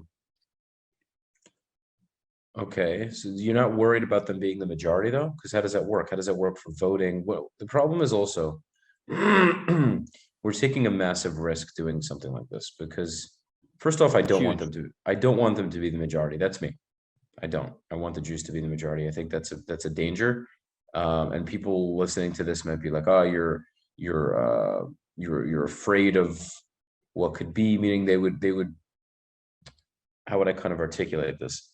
Okay, so you're not worried about them being the majority though? Because how does that work? How does that work for voting? Well, the problem is also we're taking a massive risk doing something like this because first off, I don't want them to be the majority. That's me. I don't. I want the Jews to be the majority. I think that's a danger. And people listening to this might be like, "Oh, you're afraid of what could be," meaning they would. How would I kind of articulate this?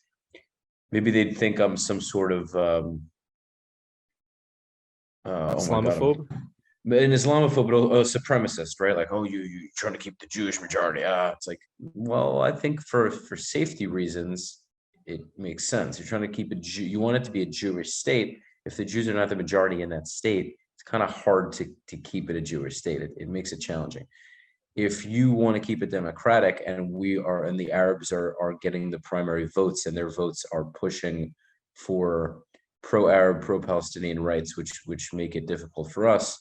Maybe they'd think I'm some sort of
Islamophobe.
An Islamophobe, but a supremacist, right? Like, oh, you're trying to keep the Jewish majority. It's like, well, I think for safety reasons, it makes sense. You're trying to keep you want it to be a Jewish state. If the Jews are not the majority in that state, it's kind of hard to keep it a Jewish state. It makes it challenging. If you want to keep it democratic and the Arabs are getting the primary votes and their votes are pushing for pro-Arab, pro-Palestinian rights, which make it difficult for us,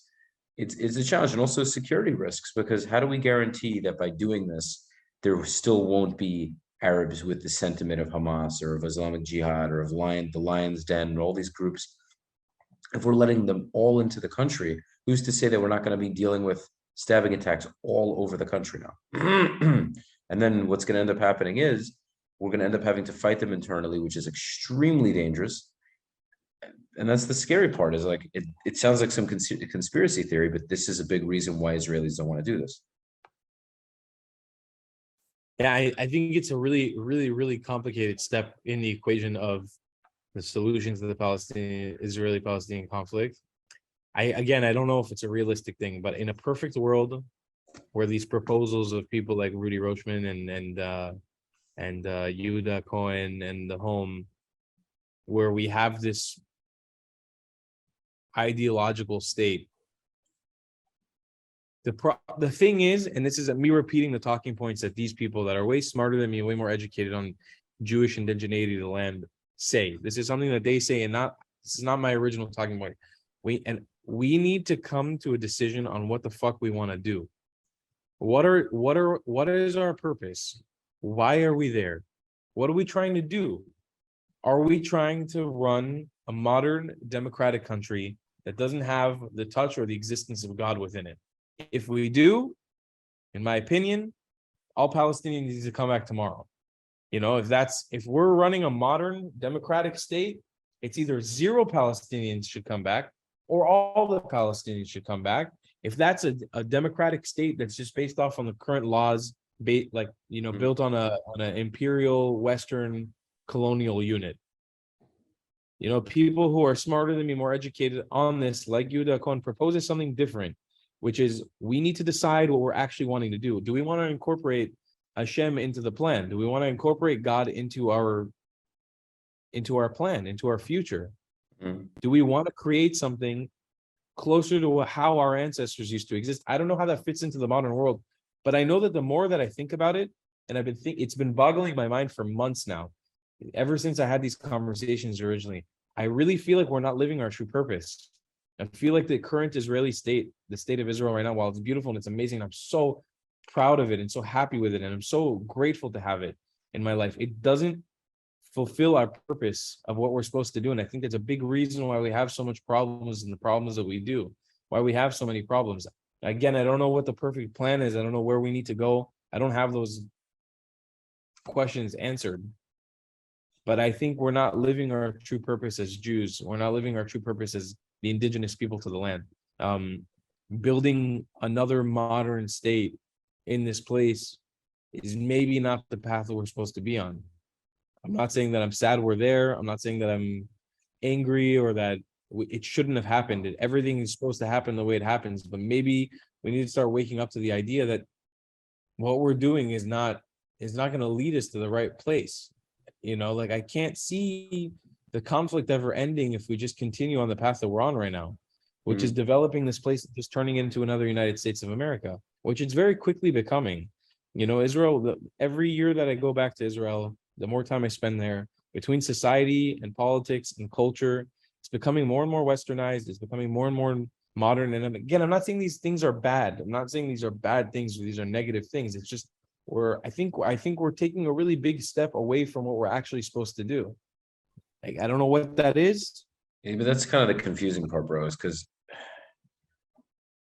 it's a challenge. And also security risks, because how do we guarantee that by doing this, there still won't be Arabs with the sentiment of Hamas or of Islamic Jihad or of the Lion's Den and all these groups? If we're letting them all into the country, who's to say that we're not going to be dealing with stabbing attacks all over the country now? And then what's going to end up happening is we're going to end up having to fight them internally, which is extremely dangerous. And that's the scary part, is like, it sounds like some conspiracy theory, but this is a big reason why Israelis don't want to do this.
Yeah, I think it's a really, really, really complicated step in the equation of the solutions to the Israeli-Palestinian conflict. I don't know if it's a realistic thing, but in a perfect world where these proposals of people like Rudy Rochman and Yehuda Cohen and the Home, where we have this ideological state. The thing is, and this is me repeating the talking points that these people that are way smarter than me, way more educated on Jewish indigeneity of the land say. This is something that they say, and this is not my original talking point. We need to come to a decision on what the fuck we want to do. What is our purpose? Why are we there? What are we trying to do? Are we trying to run a modern democratic country that doesn't have the touch or the existence of God within it? If we do, in my opinion, all Palestinians need to come back tomorrow. You know, if we're running a modern democratic state, it's either 0 Palestinians should come back or all the Palestinians should come back. If that's a democratic state that's just based off on the current laws, built on an imperial Western colonial unit. You know, people who are smarter than me, more educated on this, like Yehuda Cohen, proposes something different. which is we need to decide what we're actually wanting to do. Do we want to incorporate Hashem into the plan? Do we want to incorporate God into our plan, into our future? Do we want to create something closer to how our ancestors used to exist? I don't know how that fits into the modern world, but I know that the more that I think about it, and it's been boggling my mind for months now, ever since I had these conversations originally, I really feel like we're not living our true purpose. I feel like the current Israeli state, the state of Israel right now, while it's beautiful and it's amazing, I'm so proud of it and so happy with it, and I'm so grateful to have it in my life. It doesn't fulfill our purpose of what we're supposed to do. And I think that's a big reason why we have so much problems and the problems that we do, why we have so many problems. Again, I don't know what the perfect plan is. I don't know where we need to go. I don't have those questions answered. But I think we're not living our true purpose as Jews. We're not living our true purpose as the indigenous people to the land. Building another modern state in this place is maybe not the path that we're supposed to be on. I'm not saying that I'm sad we're there. I'm not saying that I'm angry or that it shouldn't have happened. Everything is supposed to happen the way it happens, but maybe we need to start waking up to the idea that what we're doing is not going to lead us to the right place. Like I can't see the conflict ever ending if we just continue on the path that we're on right now, which is developing this place, just turning it into another United States of America, which it's very quickly becoming. Israel, every year that I go back to Israel, the more time I spend there, between society and politics and culture, it's becoming more and more westernized. It's becoming more and more modern. And again, I'm not saying these things are bad. I'm not saying these are bad things or these are negative things. It's just I think we're taking a really big step away from what we're actually supposed to do. Like, I don't know what that is.
Yeah, but that's kind of the confusing part, bro, is because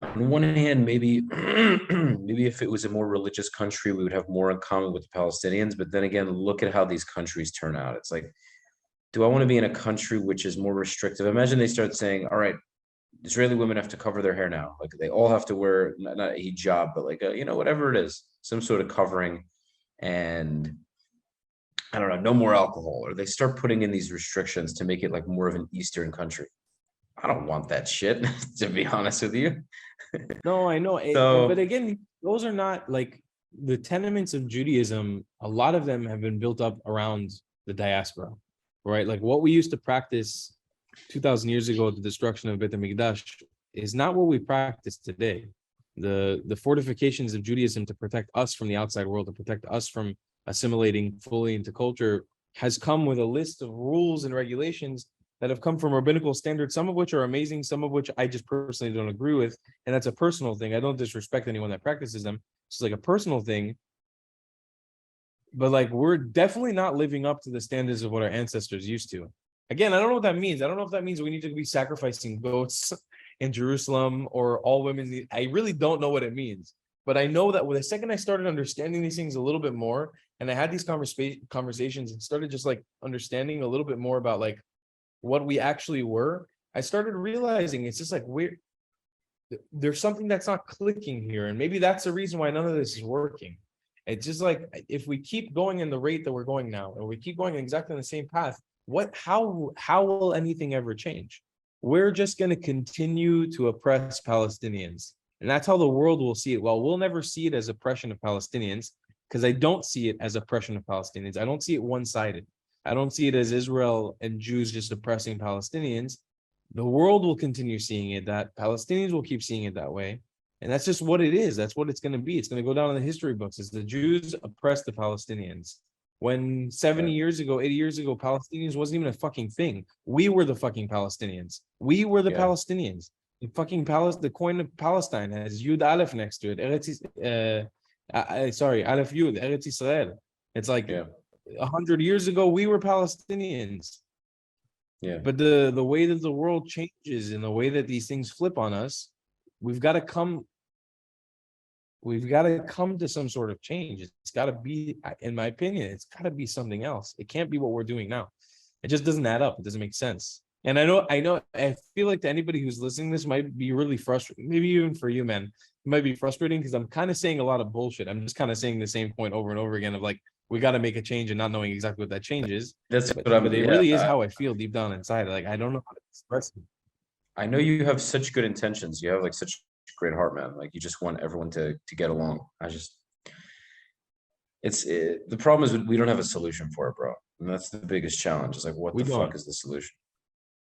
on one hand, maybe if it was a more religious country, we would have more in common with the Palestinians. But then again, look at how these countries turn out. It's like, do I want to be in a country which is more restrictive? Imagine they start saying, all right, Israeli women have to cover their hair now. Like they all have to wear not a hijab, but like whatever it is, some sort of covering, and I don't know, no more alcohol. Or they start putting in these restrictions to make it like more of an Eastern country. I don't want that shit, to be honest with you.
No, I know. But again, those are not like the tenements of Judaism. A lot of them have been built up around the diaspora, right? Like what we used to practice 2,000 years ago, the destruction of Beit HaMikdash, is not what we practice today. The fortifications of Judaism to protect us from the outside world, to protect us from assimilating fully into culture, has come with a list of rules and regulations that have come from rabbinical standards, some of which are amazing, some of which I just personally don't agree with. And that's a personal thing. I don't disrespect anyone that practices them. It's like a personal thing. But like, we're definitely not living up to the standards of what our ancestors used to. Again, I don't know what that means. I don't know if that means we need to be sacrificing goats in Jerusalem or all women. I really don't know what it means. But I know that the second I started understanding these things a little bit more, and I had these conversations and started just like understanding a little bit more about like what we actually were, I started realizing it's just like there's something that's not clicking here. And maybe that's the reason why none of this is working. It's just like, if we keep going in the rate that we're going now, and we keep going exactly on the same path, how will anything ever change? We're just going to continue to oppress Palestinians. And that's how the world will see it. Well, we'll never see it as oppression of Palestinians, because I don't see it as oppression of Palestinians. I don't see it one-sided. I don't see it as Israel and Jews just oppressing Palestinians. The world will continue seeing it, that Palestinians will keep seeing it that way. And that's just what it is. That's what it's going to be. It's going to go down in the history books as the Jews oppressed the Palestinians. When 70 years ago, 80 years ago, Palestinians wasn't even a fucking thing. We were the fucking Palestinians. We were the Palestinians. The fucking the coin of Palestine has Yud Aleph next to it. Aleph Yud, Eretz Israel. It's like 100 years ago, we were Palestinians.
Yeah.
But the way that the world changes and the way that these things flip on us, we've got to come to some sort of change. It's got to be, in my opinion, it's got to be something else. It can't be what we're doing now. It just doesn't add up. It doesn't make sense. And I feel like to anybody who's listening, this might be really frustrating. Maybe even for you, man, it might be frustrating because I'm kind of saying a lot of bullshit. I'm just kind of saying the same point over and over again of like, we got to make a change and not knowing exactly what that change is. But it really is how I feel deep down inside. Like, I don't know how to express it.
I know you have such good intentions. You have like such great heart, man. Like you just want everyone to get along. The problem is we don't have a solution for it, bro. And that's the biggest challenge. It's like, what the fuck is the solution?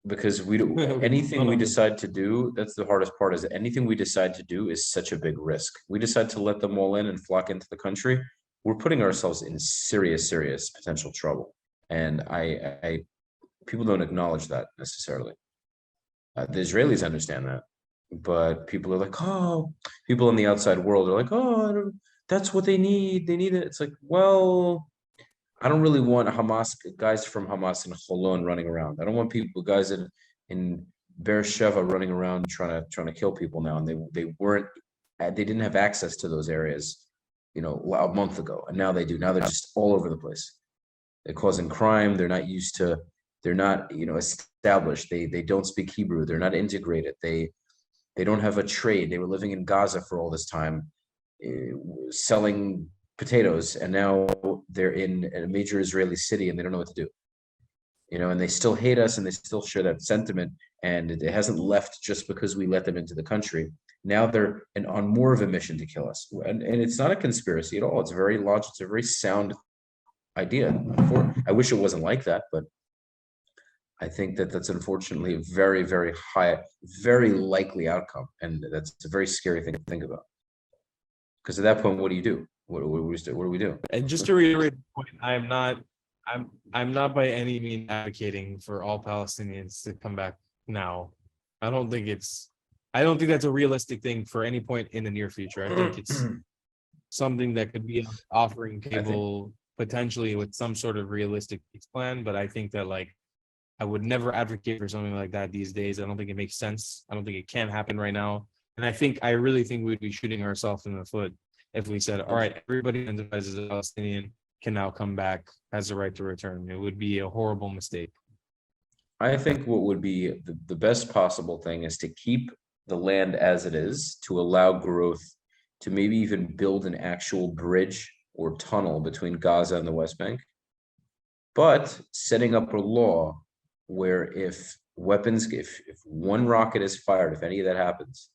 Because we don't, anything we decide to do, that's the hardest part, is that anything we decide to do is such a big risk. We decide to let them all in and flock into the country, we're putting ourselves in serious potential trouble. And I people don't acknowledge that necessarily. The Israelis understand that, but people are like, oh, people in the outside world are like, oh, that's what they need. They need it. It's like, well, I don't really want guys from Hamas and Holon running around. I don't want guys in Beersheba running around trying to kill people now. And they didn't have access to those areas, a month ago, and now they do. Now they're just all over the place. They're causing crime. They're not established. They don't speak Hebrew. They're not integrated. They don't have a trade. They were living in Gaza for all this time, selling potatoes, and now they're in a major Israeli city and they don't know what to do. And they still hate us and they still share that sentiment, and it hasn't left just because we let them into the country. Now they're on more of a mission to kill us. And it's not a conspiracy at all. It's very logical. It's a very sound idea. I wish it wasn't like that, but I think that's unfortunately a very, very high, very likely outcome. And that's a very scary thing to think about. Because at that point, what do you do? What do we do?
And just to reiterate the point, I'm not by any means advocating for all Palestinians to come back now. I don't think that's a realistic thing for any point in the near future. I think it's something that could be an offering table potentially with some sort of realistic peace plan. But I think that I would never advocate for something like that these days. I don't think it makes sense. I don't think it can happen right now. And I really think we'd be shooting ourselves in the foot if we said, all right, everybody who identifies as a Palestinian can now come back, has the right to return. It would be a horrible mistake.
I think what would be the best possible thing is to keep the land as it is, to allow growth, to maybe even build an actual bridge or tunnel between Gaza and the West Bank, but setting up a law where if one rocket is fired, if any of that happens,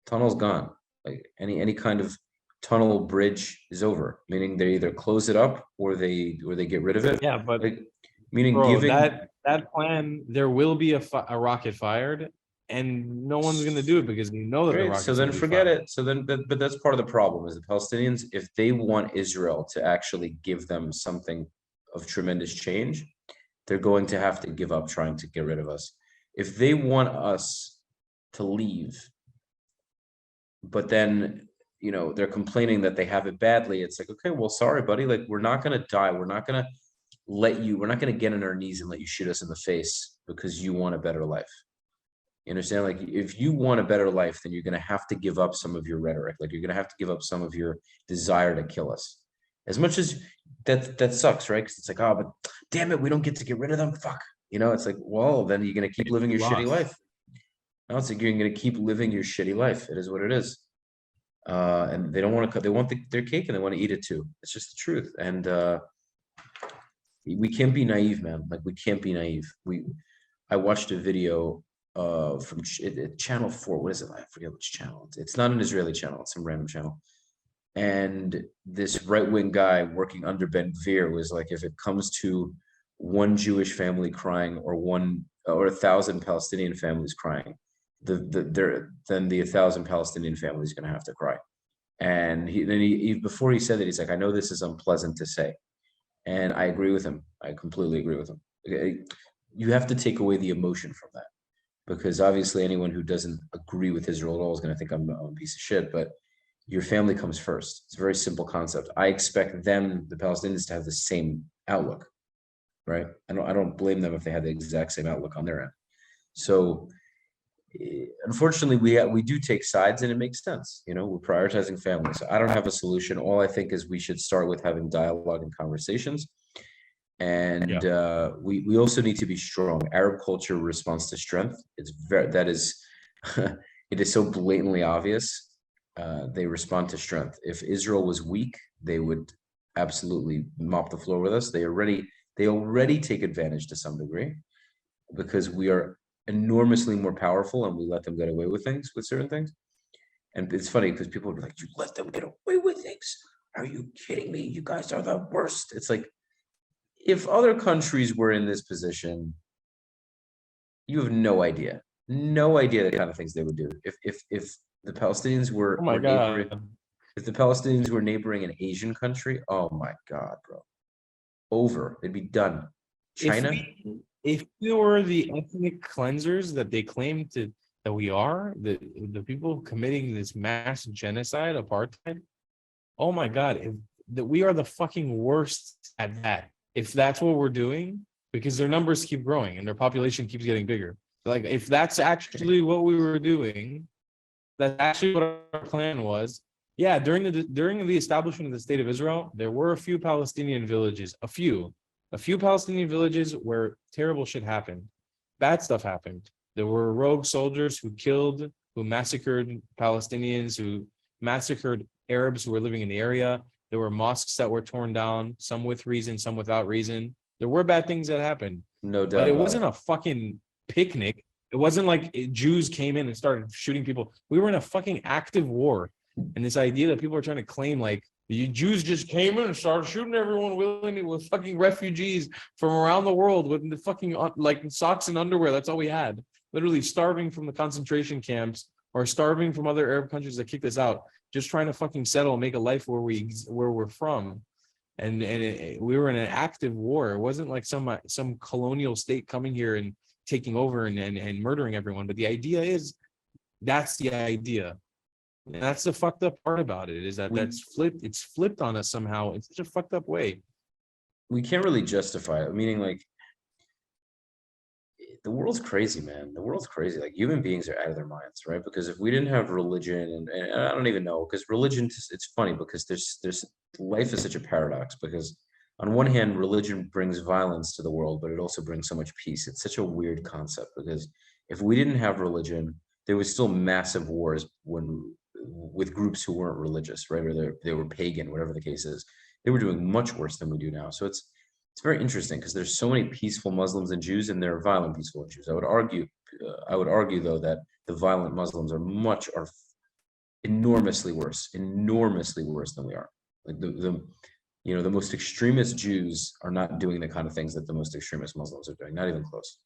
tunnel's gone. Like any kind of tunnel bridge is over, meaning they either close it up or they get rid of it.
Yeah, but
meaning
that plan, there will be a rocket fired, and no one's going to do it because we know that the rocket.
So then forget it. So then, but that's part of the problem is the Palestinians, if they want Israel to actually give them something of tremendous change, they're going to have to give up trying to get rid of us. If they want us to leave, but then they're complaining that they have it badly, it's like, okay, well, sorry, buddy, we're not going to die. We're not going to get on our knees and let you shoot us in the face because you want a better life. You understand? If you want a better life, then you're going to have to give up some of your rhetoric. You're going to have to give up some of your desire to kill us. As much as that sucks, right? Because it's like, oh, but damn it, we don't get to get rid of them. Fuck. It's like, well, then you're going to keep living your shitty life. No, it's like you're going to keep living your shitty life. It is what it is. And they don't want to. They want their cake and they want to eat it too. It's just the truth. And we can't be naive, man. We can't be naive. I watched a video from Channel 4. What is it? I forget which channel. It's not an Israeli channel. It's some random channel. And this right-wing guy working under Ben Gvir was like, if it comes to one Jewish family crying or 1,000 Palestinian families crying, then the 1,000 Palestinian families are going to have to cry. And before he said that, he's like, I know this is unpleasant to say, and I agree with him. I completely agree with him. You have to take away the emotion from that, because obviously anyone who doesn't agree with Israel at all is going to think I'm a piece of shit. But your family comes first. It's a very simple concept. I expect them, the Palestinians, to have the same outlook, right? I don't blame them if they have the exact same outlook on their end. So unfortunately, we do take sides, and it makes sense. We're prioritizing families. So I don't have a solution. All I think is we should start with having dialogue and conversations. And we also need to be strong. Arab culture responds to strength. It is so blatantly obvious. They respond to strength. If Israel was weak, they would absolutely mop the floor with us. They already take advantage to some degree, because we are enormously more powerful and we let them get away with certain things. And it's funny because people would be like, you let them get away with things. Are you kidding me? You guys are the worst. It's like, if other countries were in this position, you have no idea the kind of things they would do. If the Palestinians
Oh my God.
if the Palestinians were neighboring an Asian country, oh my God, bro. Over. It'd be done. China?
If we were the ethnic cleansers that they claim that we are, the people committing this mass genocide, apartheid, oh my God, that we are the fucking worst at that. If that's what we're doing, because their numbers keep growing and their population keeps getting bigger. Like, if that's actually what we were doing, that's actually what our plan was. Yeah, during the establishment of the state of Israel, there were a few Palestinian villages, a few Palestinian villages where terrible shit happened. Bad stuff happened. There were rogue soldiers who massacred Palestinians, who massacred Arabs who were living in the area. There were mosques that were torn down, some with reason, some without reason. There were bad things that happened.
No doubt.
But it wasn't a fucking picnic. It wasn't like Jews came in and started shooting people. We were in a fucking active war. And this idea that people are trying to claim, like, the Jews just came in and started shooting everyone willingly with fucking refugees from around the world with the fucking like socks and underwear. That's all we had. Literally starving from the concentration camps or starving from other Arab countries that kicked us out. Just trying to fucking settle and make a life where we're from. And we were in an active war. It wasn't like some colonial state coming here and taking over and murdering everyone. But the idea is, that's the idea. And that's the fucked up part about it, is that that's flipped. It's flipped on us somehow in such a fucked up way.
We can't really justify it. Meaning, like, the world's crazy, man. The world's crazy. Like, human beings are out of their minds, right? Because if we didn't have religion, and I don't even know, because religion, it's funny because there's life is such a paradox, because on one hand, religion brings violence to the world, but it also brings so much peace. It's such a weird concept, because if we didn't have religion, there was still massive wars with groups who weren't religious, right? Or they were pagan, whatever the case is. They were doing much worse than we do now. So it's very interesting, because there's so many peaceful Muslims and Jews, and there are violent peaceful Jews. I would argue though that the violent Muslims are enormously worse than we are. Like the most extremist Jews are not doing the kind of things that the most extremist Muslims are doing. Not even close.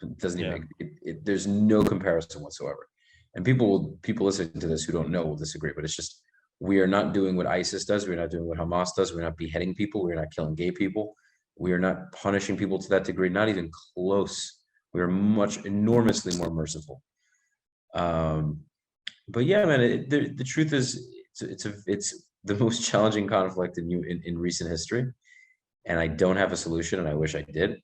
It doesn't even make there's no comparison whatsoever. And people listening to this who don't know will disagree, but it's just, we are not doing what ISIS does. We're not doing what Hamas does. We're not beheading people. We're not killing gay people. We are not punishing people to that degree. Not even close. We are enormously more merciful. But yeah, man, the truth is, it's the most challenging conflict in recent history, and I don't have a solution, and I wish I did.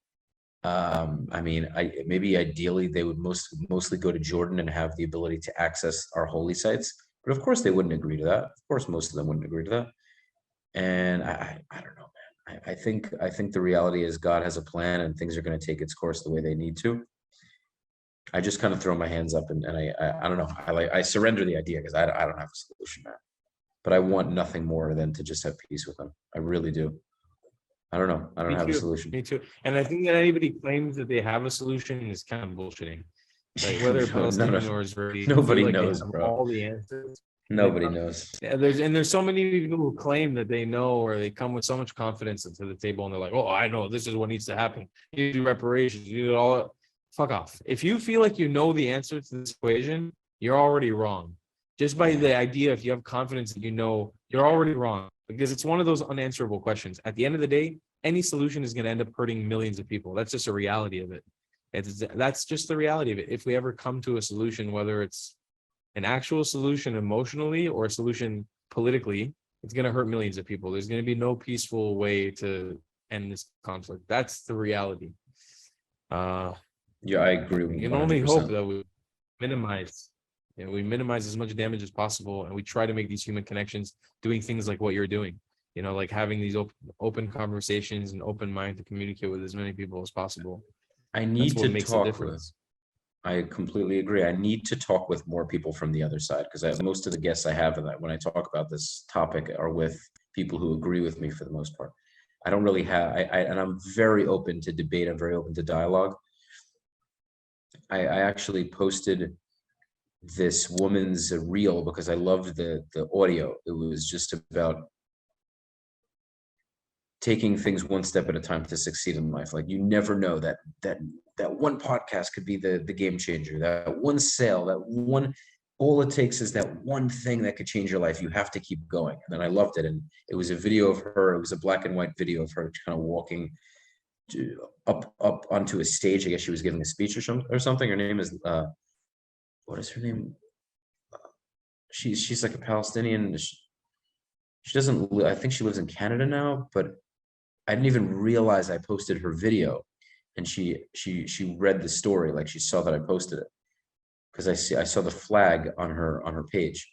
I mean, maybe ideally they would mostly go to Jordan and have the ability to access our holy sites, but of course they wouldn't agree to that. Of course, most of them wouldn't agree to that. And I don't know, man. I think the reality is God has a plan, and things are going to take its course the way they need to. I just kind of throw my hands up, and I don't know. I surrender the idea, because I don't have a solution, man. But I want nothing more than to just have peace with them. I really do. I don't know. I don't have a solution.
Me too. And I think that anybody claims that they have a solution is kind of bullshitting. Like, whether Palestinian or Israeli,
nobody knows, bro.
All the answers.
Nobody knows.
Yeah, there's so many people who claim that they know, or they come with so much confidence to the table, and they're like, "Oh, I know this is what needs to happen. You do reparations. You do all." Fuck off. If you feel like you know the answer to this equation, you're already wrong. Just by the idea, if you have confidence that you know, you're already wrong, because it's one of those unanswerable questions. At the end of the day, any solution is going to end up hurting millions of people. That's just a reality of it. That's just the reality of it. If we ever come to a solution, whether it's an actual solution emotionally or a solution politically, it's going to hurt millions of people. There's going to be no peaceful way to end this conflict. That's the reality.
Yeah, I agree with you.
We can only hope that we minimize as much damage as possible, and we try to make these human connections, doing things like what you're doing, like having these open conversations and open mind to communicate with as many people as possible.
I need to talk with. I completely agree. I need to talk with more people from the other side, because most of the guests I have when I talk about this topic are with people who agree with me for the most part. I don't really have, and I'm very open to debate. I'm very open to dialogue. I actually posted this woman's reel because I loved the audio. It was just about taking things one step at a time to succeed in life. Like, you never know that one podcast could be the game changer. That one sale, that one, all it takes is that one thing that could change your life. You have to keep going. And then I loved it. And it was a video of her. It was a black and white video of her kind of walking up onto a stage. I guess she was giving a speech or something. Her name is what is her name? She's like a Palestinian. She doesn't. I think she lives in Canada now, but I didn't even realize I posted her video, and she read the story, like she saw that I posted it, because I saw the flag on her page.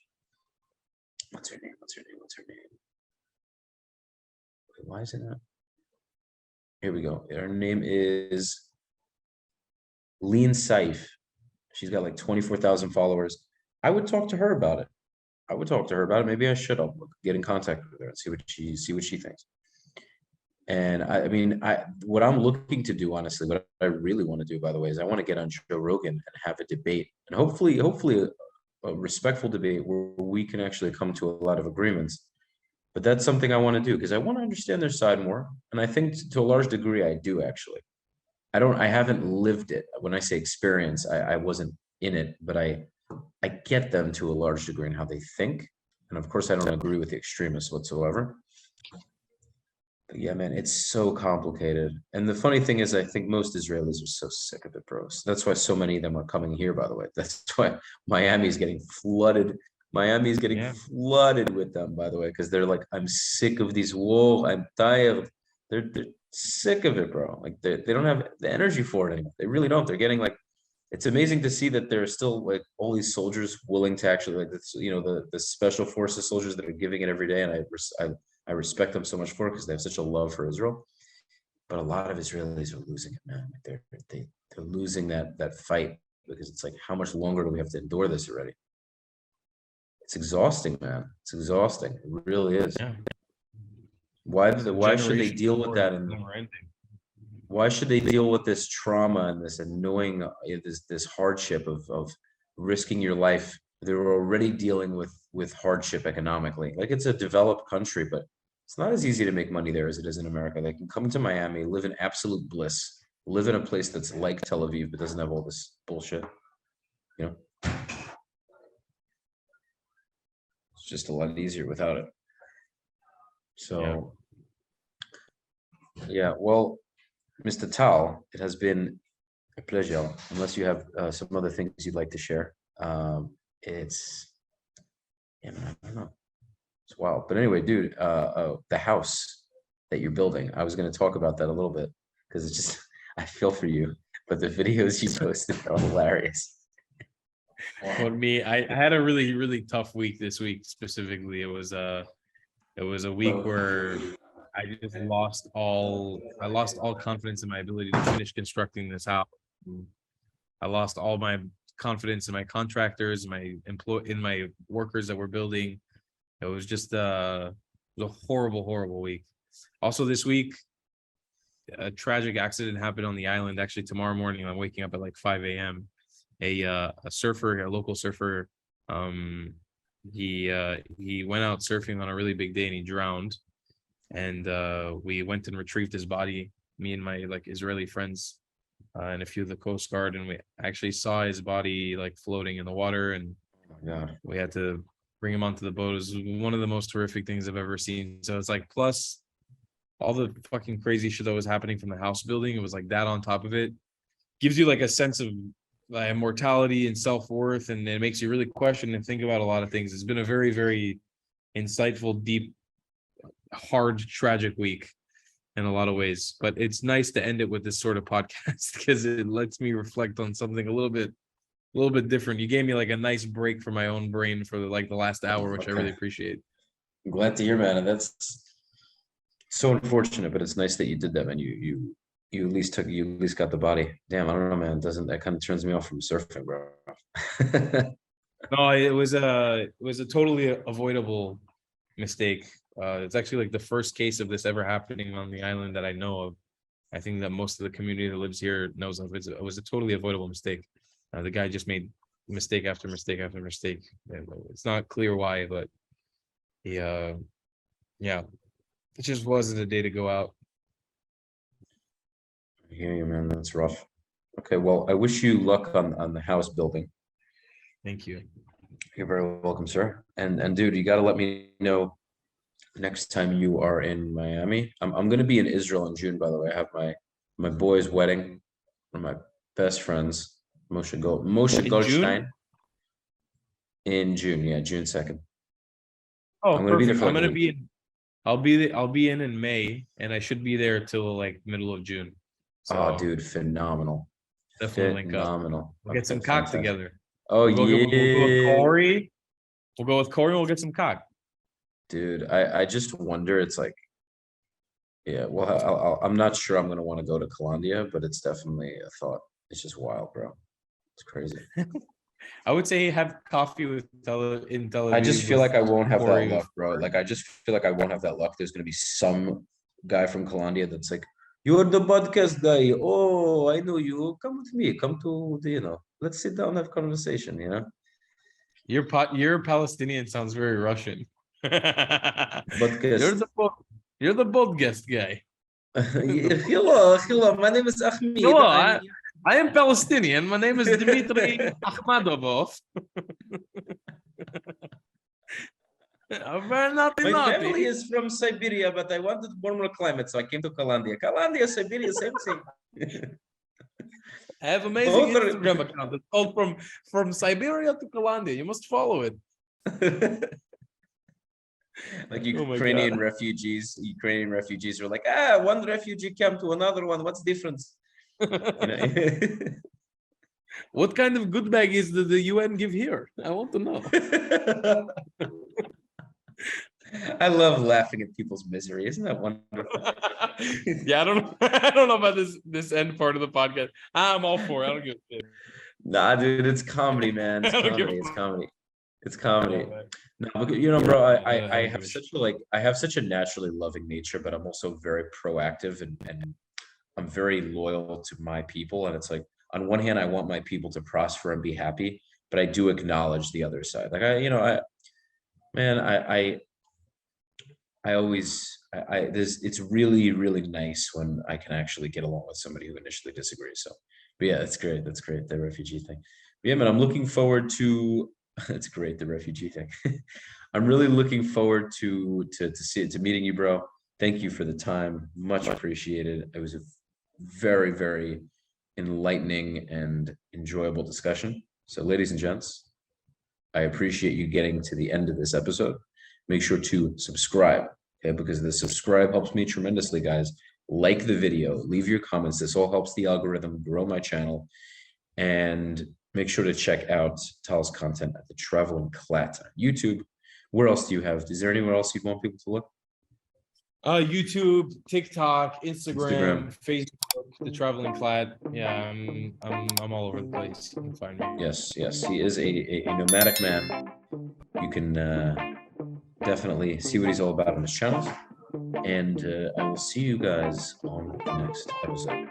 What's her name? Wait, why is it not? Here we go. Her name is Lean Saif. She's got like 24,000 followers. I would talk to her about it. Maybe I should. I'll get in contact with her and see what she thinks. And I mean, what I'm looking to do, honestly, what I really want to do, by the way, is I want to get on Joe Rogan and have a debate, and hopefully a respectful debate where we can actually come to a lot of agreements. But that's something I want to do because I want to understand their side more. And I think to a large degree, I do actually. I haven't lived it. When I say experience, I wasn't in it, but I get them to a large degree in how they think. And of course, I don't agree with the extremists whatsoever. But yeah, man, it's so complicated. And the funny thing is, I think most Israelis are so sick of it, bro. So that's why so many of them are coming here, by the way. That's why Miami's getting flooded. Miami's getting flooded with them, by the way, because they're like, I'm sick of these walls. I'm tired. They're sick of it, bro. Like they don't have the energy for it anymore. They really don't. They're getting like, it's amazing to see that there are still like all these soldiers willing to actually like this, the special forces soldiers that are giving it every day, and I respect them so much for it because they have such a love for Israel. But a lot of Israelis are losing it, man. They're losing that fight because it's like, how much longer do we have to endure this already? It's exhausting, man. It's exhausting. It really is. Yeah. Why should they deal with that? And why should they deal with this trauma and this annoying, this hardship of risking your life? They're already dealing with hardship economically. Like, it's a developed country, but it's not as easy to make money there as it is in America. They can come to Miami, live in absolute bliss, live in a place that's like Tel Aviv, but doesn't have all this bullshit. It's just a lot easier without it. So, yeah, well, Mr. Tal, it has been a pleasure. Unless you have some other things you'd like to share. Man, I don't know. It's wild. But anyway, dude, the house that you're building, I was going to talk about that a little bit because it's just, I feel for you, but the videos you posted are hilarious.
For me, I had a really, really tough week this week. Specifically, it was a week where I just lost all confidence in my ability to finish constructing this house. I lost all my confidence in my contractors, in my workers that were building. It was just it was a horrible week. Also this week, a tragic accident happened on the island. Actually, tomorrow morning, I'm waking up at like 5 a.m. A local surfer, he went out surfing on a really big day and he drowned. And we went and retrieved his body, me and my like Israeli friends and a few of the Coast Guard, and we actually saw his body like floating in the water, and we had to bring him onto the boat. It was one of the most horrific things I've ever seen. So it's like, plus all the fucking crazy shit that was happening from the house building, it was like that on top of it. Gives you like a sense of mortality and self-worth, and it makes you really question and think about a lot of things. It's been a very, very insightful, deep, hard, tragic week in a lot of ways, but it's nice to end it with this sort of podcast because it lets me reflect on something a little bit different. You gave me like a nice break for my own brain for like the last hour, which I really appreciate.
I'm glad to hear, man. And that's so unfortunate, but it's nice that you did that, man. You at least got the body. Damn, I don't know, man. That kind of turns me off from surfing, bro.
No, it was a totally avoidable mistake. It's actually like the first case of this ever happening on the island that I know of. I think that most of the community that lives here knows of. It was a totally avoidable mistake. The guy just made mistake after mistake after mistake. And it's not clear why, but yeah, it just wasn't a day to go out.
I hear you, man. That's rough. Okay, well, I wish you luck on the house building.
Thank you.
You're very welcome, sir. And dude, you got to let me know next time you are in Miami. I'm going to be in Israel in June, by the way. I have my boy's wedding, one of my best friends, Moshe Goldstein, in June. Yeah, June 2nd.
Oh,
I'm going to be there for
I'm
like
going
a
to
week.
be in. I'll be in May, and I should be there till like middle of June. So
Oh, dude, phenomenal.
definitely link up.
Phenomenal.
We'll get some
Okay,
cock
fantastic.
together.
Oh,
We'll go with
yeah.
Corey. We'll go with Corey. We'll get some cock.
Dude, I just wonder, it's like, yeah, well, I'm not sure I'm going to want to go to Colombia, but it's definitely a thought. It's just wild, bro. It's crazy.
I would say have coffee with in Tel Aviv.
I just feel like I won't have that
Corey
luck, bro. Like, I just feel like I won't have that luck. There's going to be some guy from Colombia that's like, you're the podcast guy. Oh, I know you. Come with me. Come to the, let's sit down and have conversation,
Your Palestinian sounds very Russian.
Podcast.
You're the podcast guy.
Hello. My name is Ahmed.
Hello, I am Palestinian. My name is Dmitry Akhmadovov.
My family is from Siberia, but I wanted warmer climate, so I came to Colombia. Colombia, Siberia, same thing.
I have amazing Instagram account. It's called from Siberia to Colombia. You must follow it.
Like Ukrainian refugees were like, one refugee came to another one. What's the difference?
What kind of good bag is the UN give here? I want to know.
I love laughing at people's misery. Isn't that wonderful?
Yeah, I don't know about this end part of the podcast. I'm all for it. I don't give a shit.
Nah, dude, it's comedy, man. It's comedy. No, but bro, I have such a naturally loving nature, but I'm also very proactive and I'm very loyal to my people. And it's like, on one hand, I want my people to prosper and be happy, but I do acknowledge the other side. Like it's really, really nice when I can actually get along with somebody who initially disagrees. So, but yeah, that's great. That's great. The refugee thing. But yeah, man, I'm looking forward to, it's great. The refugee thing. I'm really looking forward to meeting you, bro. Thank you for the time. Much appreciated. It was a very, very enlightening and enjoyable discussion. So, ladies and gents, I appreciate you getting to the end of this episode. Make sure to subscribe, okay? Because the subscribe helps me tremendously, guys. Like the video, leave your comments. This all helps the algorithm grow my channel. And make sure to check out Tal's content at TheTravelingClatt on YouTube. Where else do you have? Is there anywhere else you'd want people to look?
YouTube, TikTok, Instagram, Facebook, TheTravelingClatt. Yeah, I'm all over the place. You can find me.
Yes. He is a nomadic man. You can definitely see what he's all about on his channels. And I will see you guys on the next episode.